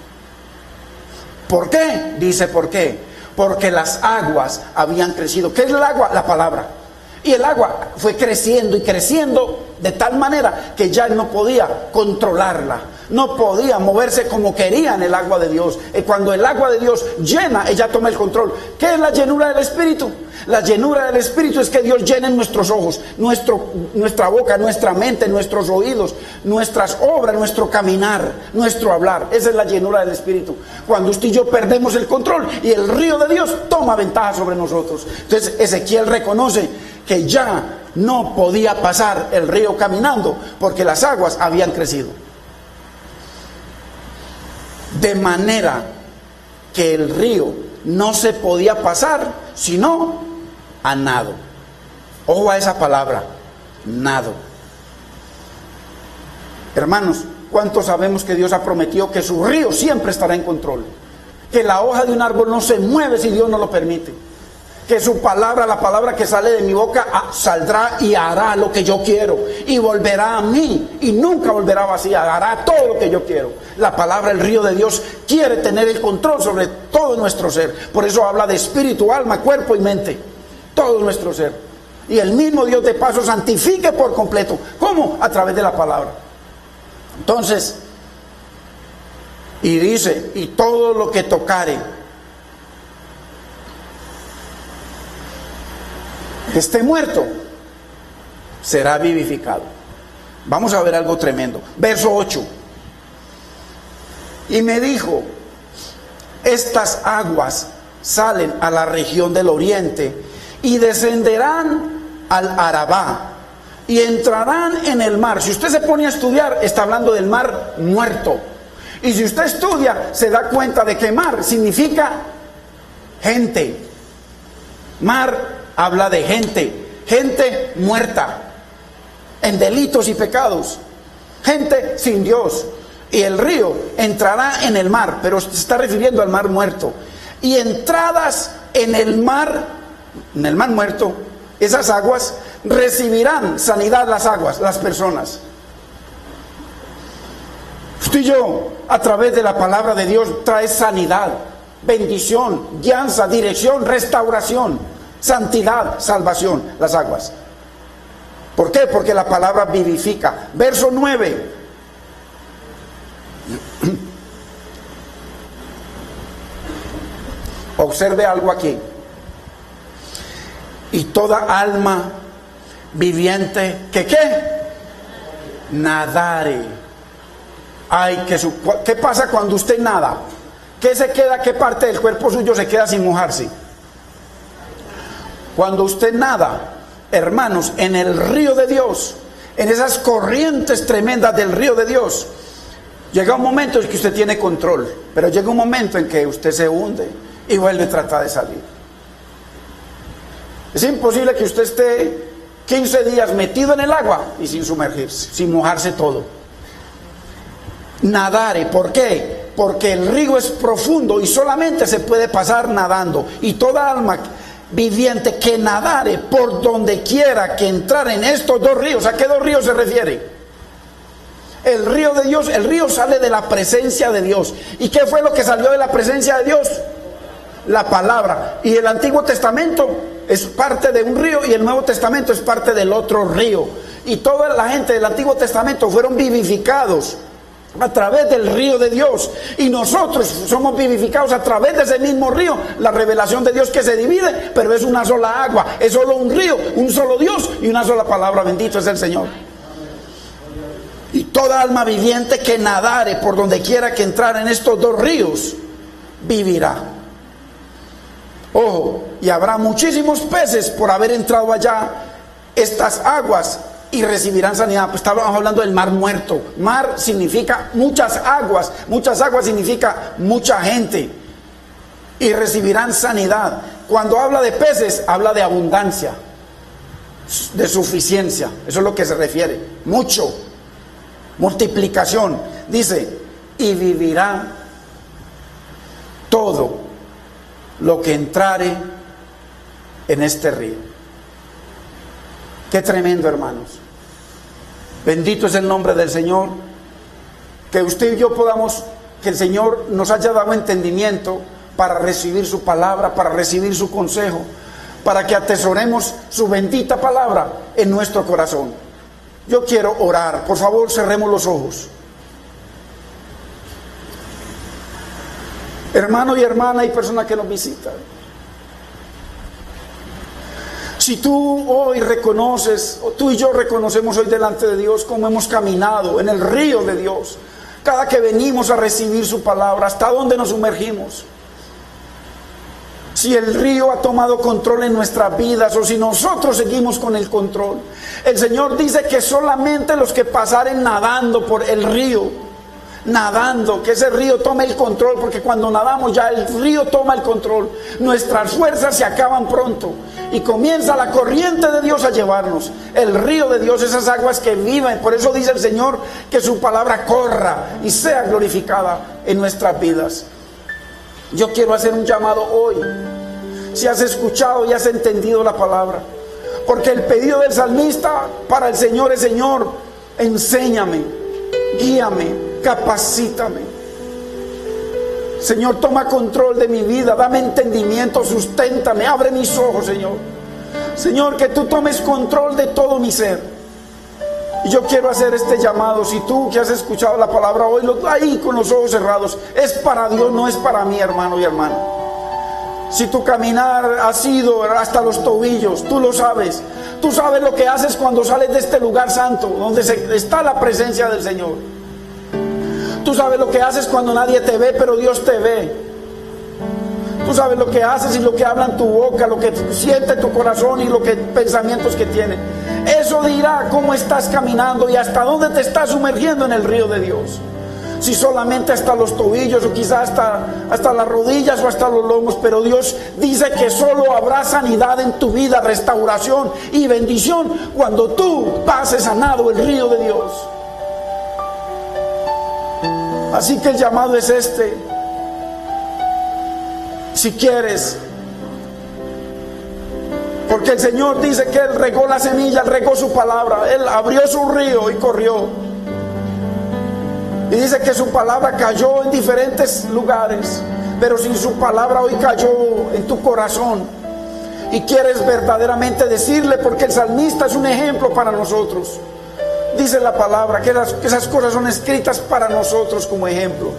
¿Por qué? Dice, ¿por qué? Porque las aguas habían crecido. ¿Qué es el agua? La palabra. Y el agua fue creciendo y creciendo de tal manera que ya él no podía controlarla, no podía moverse como quería en el agua de Dios. Y cuando el agua de Dios llena, ella toma el control. ¿Qué es la llenura del Espíritu? La llenura del Espíritu es que Dios llene nuestros ojos, nuestra boca, nuestra mente, nuestros oídos, nuestras obras, nuestro caminar, nuestro hablar. Esa es la llenura del Espíritu. Cuando usted y yo perdemos el control y el río de Dios toma ventaja sobre nosotros. Entonces Ezequiel reconoce que ya no podía pasar el río caminando porque las aguas habían crecido. De manera que el río no se podía pasar sino a nado. Ojo a esa palabra, nado. Hermanos, ¿cuántos sabemos que Dios ha prometido que su río siempre estará en control? Que la hoja de un árbol no se mueve si Dios no lo permite. Que su palabra, la palabra que sale de mi boca, saldrá y hará lo que yo quiero. Y volverá a mí y nunca volverá vacía. Hará todo lo que yo quiero. La palabra, el río de Dios, quiere tener el control sobre todo nuestro ser. Por eso habla de espíritu, alma, cuerpo y mente. Todo nuestro ser. Y el mismo Dios de paso santifique por completo. ¿Cómo? A través de la palabra. Entonces, y dice, y todo lo que tocare, que esté muerto, será vivificado. Vamos a ver algo tremendo. Verso 8. Y me dijo, estas aguas salen a la región del oriente y descenderán al Arabá y entrarán en el mar. Si usted se pone a estudiar, está hablando del mar muerto. Y si usted estudia, se da cuenta de que mar significa gente. Mar habla de gente muerta en delitos y pecados, gente sin Dios. Y el río entrará en el mar, pero se está refiriendo al mar muerto. Y entradas en el mar muerto, esas aguas recibirán sanidad, las aguas, las personas. Usted y yo, a través de la palabra de Dios, trae sanidad, bendición, guianza, dirección, restauración, santidad, salvación, las aguas. ¿Por qué? Porque la palabra vivifica. Verso 9. Observe algo aquí. Y toda alma viviente, ¿que qué? Nadare. Ay, ¿qué pasa cuando usted nada? ¿Qué se queda? ¿Qué parte del cuerpo suyo se queda sin mojarse? Cuando usted nada, hermanos, en el río de Dios, en esas corrientes tremendas del río de Dios, llega un momento en que usted tiene control, pero llega un momento en que usted se hunde y vuelve a tratar de salir. Es imposible que usted esté 15 días metido en el agua y sin sumergirse, sin mojarse todo. Nadare, ¿por qué? Porque el río es profundo y solamente se puede pasar nadando. Y toda alma viviente que nadare por donde quiera que entrar en estos dos ríos. ¿A qué dos ríos se refiere? El río de Dios, el río sale de la presencia de Dios. ¿Y qué fue lo que salió de la presencia de Dios? La palabra. Y el Antiguo Testamento es parte de un río y el Nuevo Testamento es parte del otro río. Y toda la gente del Antiguo Testamento fueron vivificados a través del río de Dios, y nosotros somos vivificados a través de ese mismo río, la revelación de Dios que se divide, pero es una sola agua, es solo un río, un solo Dios y una sola palabra. Bendito es el Señor. Y toda alma viviente que nadare por donde quiera que entrar en estos dos ríos vivirá. Ojo, y habrá muchísimos peces por haber entrado allá estas aguas y recibirán sanidad. Pues estábamos hablando del mar muerto. Mar significa muchas aguas significa mucha gente, y recibirán sanidad. Cuando habla de peces, habla de abundancia, de suficiencia. Eso es lo que se refiere. Mucho, multiplicación. Dice, y vivirá todo lo que entrare en este río. Qué tremendo, hermanos. Bendito es el nombre del Señor. Que usted y yo podamos, que el Señor nos haya dado entendimiento para recibir su palabra, para recibir su consejo, para que atesoremos su bendita palabra en nuestro corazón. Yo quiero orar. Por favor, cerremos los ojos. Hermano y hermana y persona que nos visita, si tú hoy reconoces, o tú y yo reconocemos hoy delante de Dios cómo hemos caminado en el río de Dios, cada que venimos a recibir su palabra, hasta dónde nos sumergimos, si el río ha tomado control en nuestras vidas o si nosotros seguimos con el control. El Señor dice que solamente los que pasaren nadando por el río, nadando, que ese río tome el control, porque cuando nadamos ya el río toma el control, nuestras fuerzas se acaban pronto y comienza la corriente de Dios a llevarnos, el río de Dios, esas aguas que viven. Por eso dice el Señor que su palabra corra y sea glorificada en nuestras vidas. Yo quiero hacer un llamado hoy, si has escuchado y has entendido la palabra, porque el pedido del salmista para el Señor es: Señor, enséñame, guíame, capacítame. Señor, toma control de mi vida, dame entendimiento, susténtame, abre mis ojos, Señor. Señor, que tú tomes control de todo mi ser. Y yo quiero hacer este llamado. Si tú que has escuchado la palabra hoy, ahí con los ojos cerrados, es para Dios, no es para mí, hermano y hermana. Si tu caminar ha sido hasta los tobillos, tú lo sabes. Tú sabes lo que haces cuando sales de este lugar santo, donde está la presencia del Señor. Tú sabes lo que haces cuando nadie te ve, pero Dios te ve. Tú sabes lo que haces y lo que habla en tu boca, lo que siente tu corazón y los pensamientos que tiene. Eso dirá cómo estás caminando y hasta dónde te estás sumergiendo en el río de Dios. Si solamente hasta los tobillos o quizás hasta las rodillas o hasta los lomos, pero Dios dice que solo habrá sanidad en tu vida, restauración y bendición cuando tú pases a nado el río de Dios. Así que el llamado es este. Si quieres, porque el Señor dice que Él regó la semilla, Él regó su palabra, Él abrió su río y corrió. Y dice que su palabra cayó en diferentes lugares, pero si su palabra hoy cayó en tu corazón y quieres verdaderamente decirle, porque el salmista es un ejemplo para nosotros. Dice la palabra que esas cosas son escritas para nosotros como ejemplo.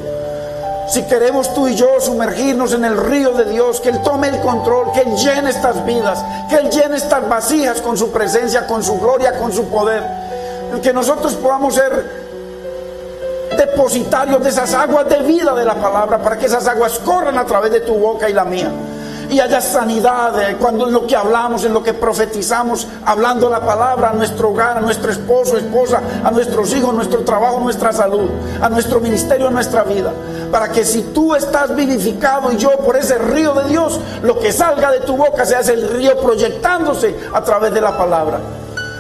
Si queremos tú y yo sumergirnos en el río de Dios, que Él tome el control, que Él llene estas vidas, que Él llene estas vasijas con su presencia, con su gloria, con su poder, que nosotros podamos ser depositarios de esas aguas de vida de la palabra, para que esas aguas corran a través de tu boca y la mía, y haya sanidad cuando en lo que hablamos, en lo que profetizamos, hablando la palabra a nuestro hogar, a nuestro esposo, esposa, a nuestros hijos, nuestro trabajo, nuestra salud, a nuestro ministerio, a nuestra vida, para que si tú estás vivificado y yo por ese río de Dios, lo que salga de tu boca sea ese río proyectándose a través de la palabra.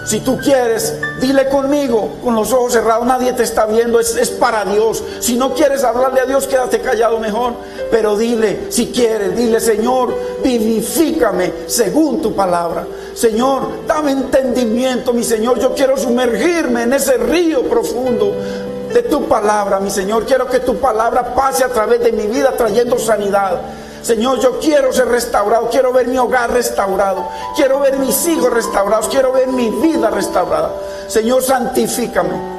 Si tú quieres, dile conmigo, con los ojos cerrados, nadie te está viendo, es para Dios. Si no quieres hablarle a Dios, quédate callado mejor, pero dile, si quieres, dile: Señor, vivifícame según tu palabra. Señor, dame entendimiento, mi Señor, yo quiero sumergirme en ese río profundo de tu palabra, mi Señor. Quiero que tu palabra pase a través de mi vida trayendo sanidad. Señor, yo quiero ser restaurado, quiero ver mi hogar restaurado, quiero ver mis hijos restaurados, quiero ver mi vida restaurada. Señor, santifícame.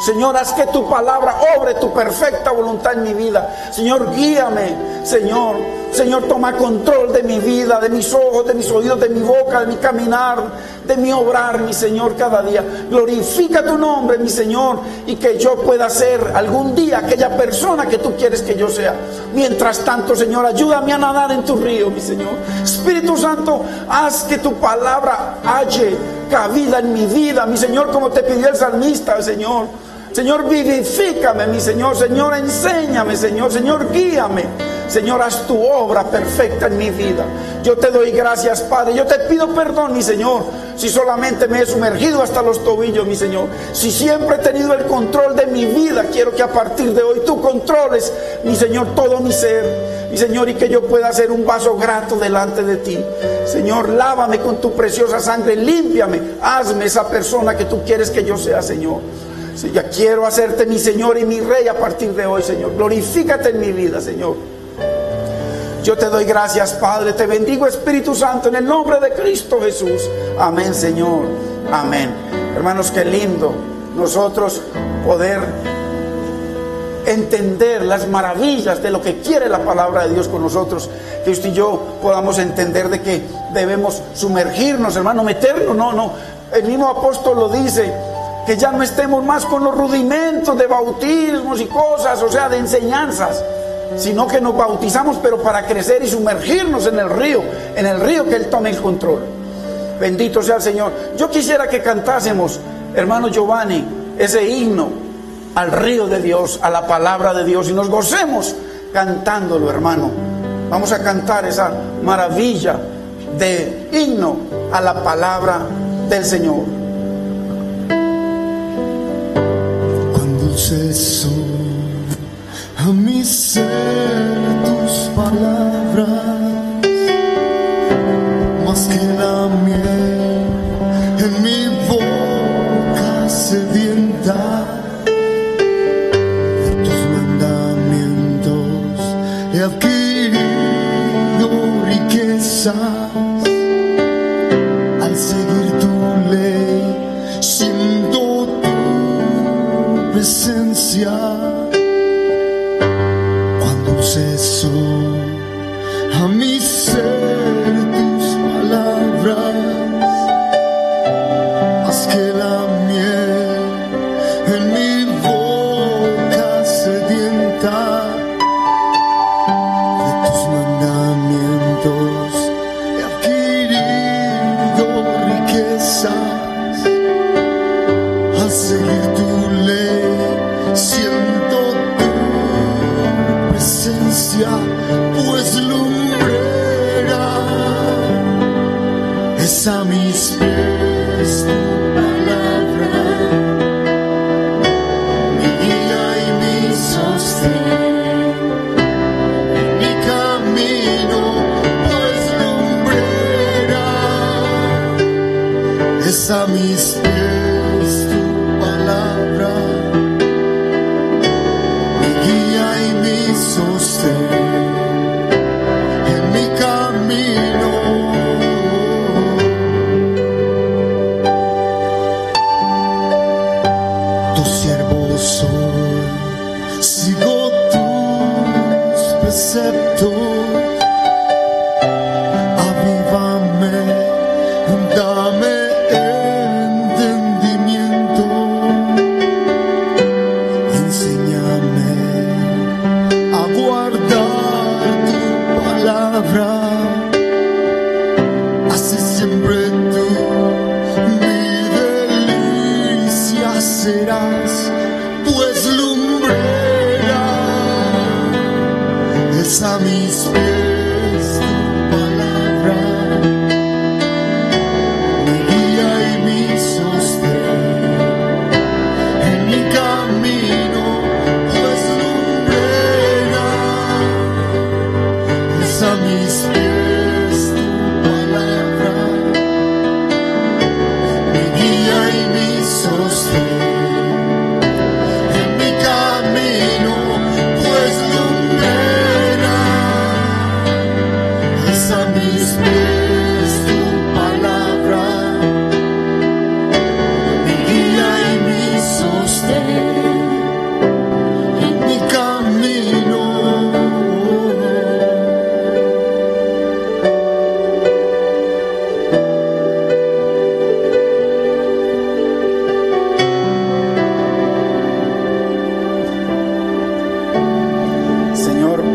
Señor, haz que tu palabra obre tu perfecta voluntad en mi vida. Señor, guíame. Señor, toma control de mi vida, de mis ojos, de mis oídos, de mi boca, de mi caminar, de mi obrar, mi Señor, cada día. Glorifica tu nombre, mi Señor, y que yo pueda ser algún día aquella persona que tú quieres que yo sea. Mientras tanto, Señor, ayúdame a nadar en tu río, mi Señor. Espíritu Santo, haz que tu palabra halle cabida en mi vida, mi Señor, como te pidió el salmista, Señor. Señor, vivifícame, mi Señor. Señor, enséñame, Señor. Señor, guíame. Señor, haz tu obra perfecta en mi vida. Yo te doy gracias, Padre. Yo te pido perdón, mi Señor, si solamente me he sumergido hasta los tobillos, mi Señor. Si siempre he tenido el control de mi vida, quiero que a partir de hoy tú controles, mi Señor, todo mi ser, mi Señor, y que yo pueda ser un vaso grato delante de ti. Señor, lávame con tu preciosa sangre, límpiame, hazme esa persona que tú quieres que yo sea, Señor. Si ya quiero hacerte mi Señor y mi Rey a partir de hoy, Señor. Glorifícate en mi vida, Señor. Yo te doy gracias, Padre. Te bendigo, Espíritu Santo, en el nombre de Cristo Jesús. Amén, Señor. Amén. Hermanos, qué lindo nosotros poder entender las maravillas de lo que quiere la palabra de Dios con nosotros, que usted y yo podamos entender de que debemos sumergirnos, hermano, meternos, no, el mismo apóstol lo dice, que ya no estemos más con los rudimentos de bautismos y cosas, o sea, de enseñanzas, sino que nos bautizamos, pero para crecer y sumergirnos en el río que Él tome el control. Bendito sea el Señor. Yo quisiera que cantásemos, hermano Giovanni, ese himno al río de Dios, a la palabra de Dios, y nos gocemos cantándolo, hermano. Vamos a cantar esa maravilla de himno a la palabra del Señor. Cuando dulces a mi ser tus palabras, más que la miel en mi boca sedienta. He adquirido riquezas al seguir tu ley, siento tu presencia. Cuando ceso a mi ser tus palabras, más que la miel en mi boca sedienta. He adquirido riquezas al seguir tu ley, siento tu presencia, pues lumbrera es a mis pies tu palabra, mi guía y mi sostén. Es a mis pies tu palabra, mi guía y mi sostén en mi camino. Tu siervo soy, sigo tus preceptos. Así siempre tú mi delicia serás, pues lumbrera es a mis pies tu palabra, mi guía y mi sostén en mi camino, pues lumbrera es a mis pies.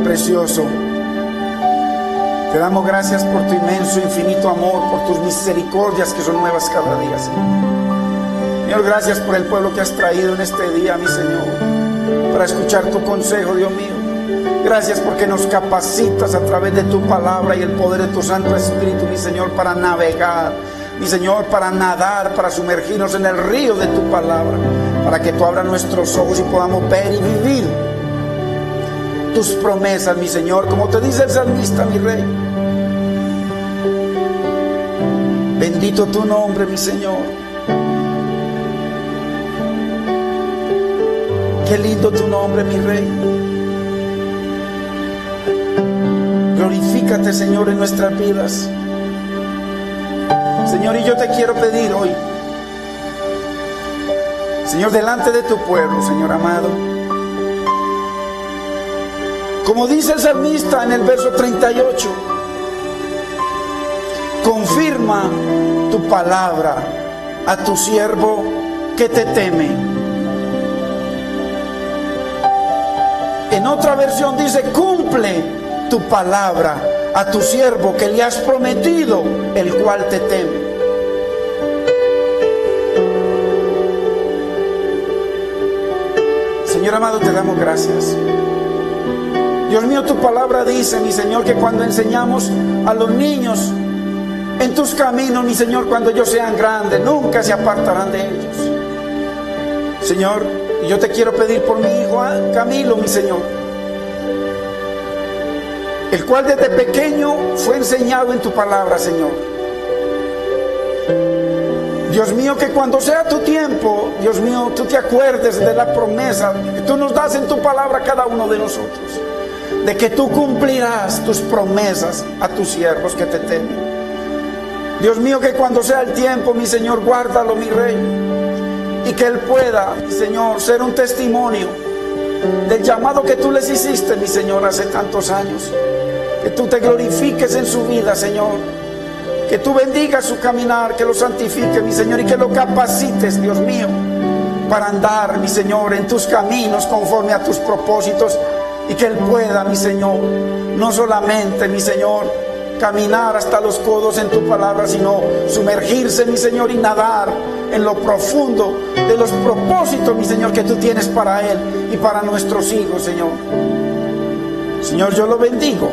Precioso, te damos gracias por tu inmenso, infinito amor, por tus misericordias que son nuevas cada día, Señor. Señor, gracias por el pueblo que has traído en este día, mi Señor, para escuchar tu consejo, Dios mío. Gracias porque nos capacitas a través de tu palabra y el poder de tu Santo Espíritu, mi Señor, para navegar, mi Señor, para nadar, para sumergirnos en el río de tu palabra, para que tú abras nuestros ojos y podamos ver y vivir tus promesas, mi Señor, como te dice el salmista, mi Rey. Bendito tu nombre, mi Señor. Qué lindo tu nombre, mi Rey. Glorifícate, Señor, en nuestras vidas. Señor, y yo te quiero pedir hoy, Señor, delante de tu pueblo, Señor amado, Como dice el salmista en el verso 38, confirma tu palabra a tu siervo que te teme. En otra versión dice, cumple tu palabra a tu siervo que le has prometido, el cual te teme. Señor amado, te damos gracias. Dios mío, tu palabra dice, mi Señor, que cuando enseñamos a los niños en tus caminos, mi Señor, cuando ellos sean grandes, nunca se apartarán de ellos. Señor, yo te quiero pedir por mi hijo Camilo, mi Señor, el cual desde pequeño fue enseñado en tu palabra, Señor. Dios mío, que cuando sea tu tiempo, Dios mío, tú te acuerdes de la promesa que tú nos das en tu palabra a cada uno de nosotros, de que tú cumplirás tus promesas a tus siervos que te temen. Dios mío, que cuando sea el tiempo, mi Señor, guárdalo, mi Rey, y que él pueda, mi Señor, ser un testimonio del llamado que tú les hiciste, mi Señor, hace tantos años. Que tú te glorifiques en su vida, Señor. Que tú bendigas su caminar, que lo santifiques, mi Señor, y que lo capacites, Dios mío, para andar, mi Señor, en tus caminos conforme a tus propósitos, y que él pueda, mi Señor, no solamente, mi Señor, caminar hasta los codos en tu palabra, sino sumergirse, mi Señor, y nadar en lo profundo de los propósitos, mi Señor, que tú tienes para él y para nuestros hijos, Señor. Señor, yo lo bendigo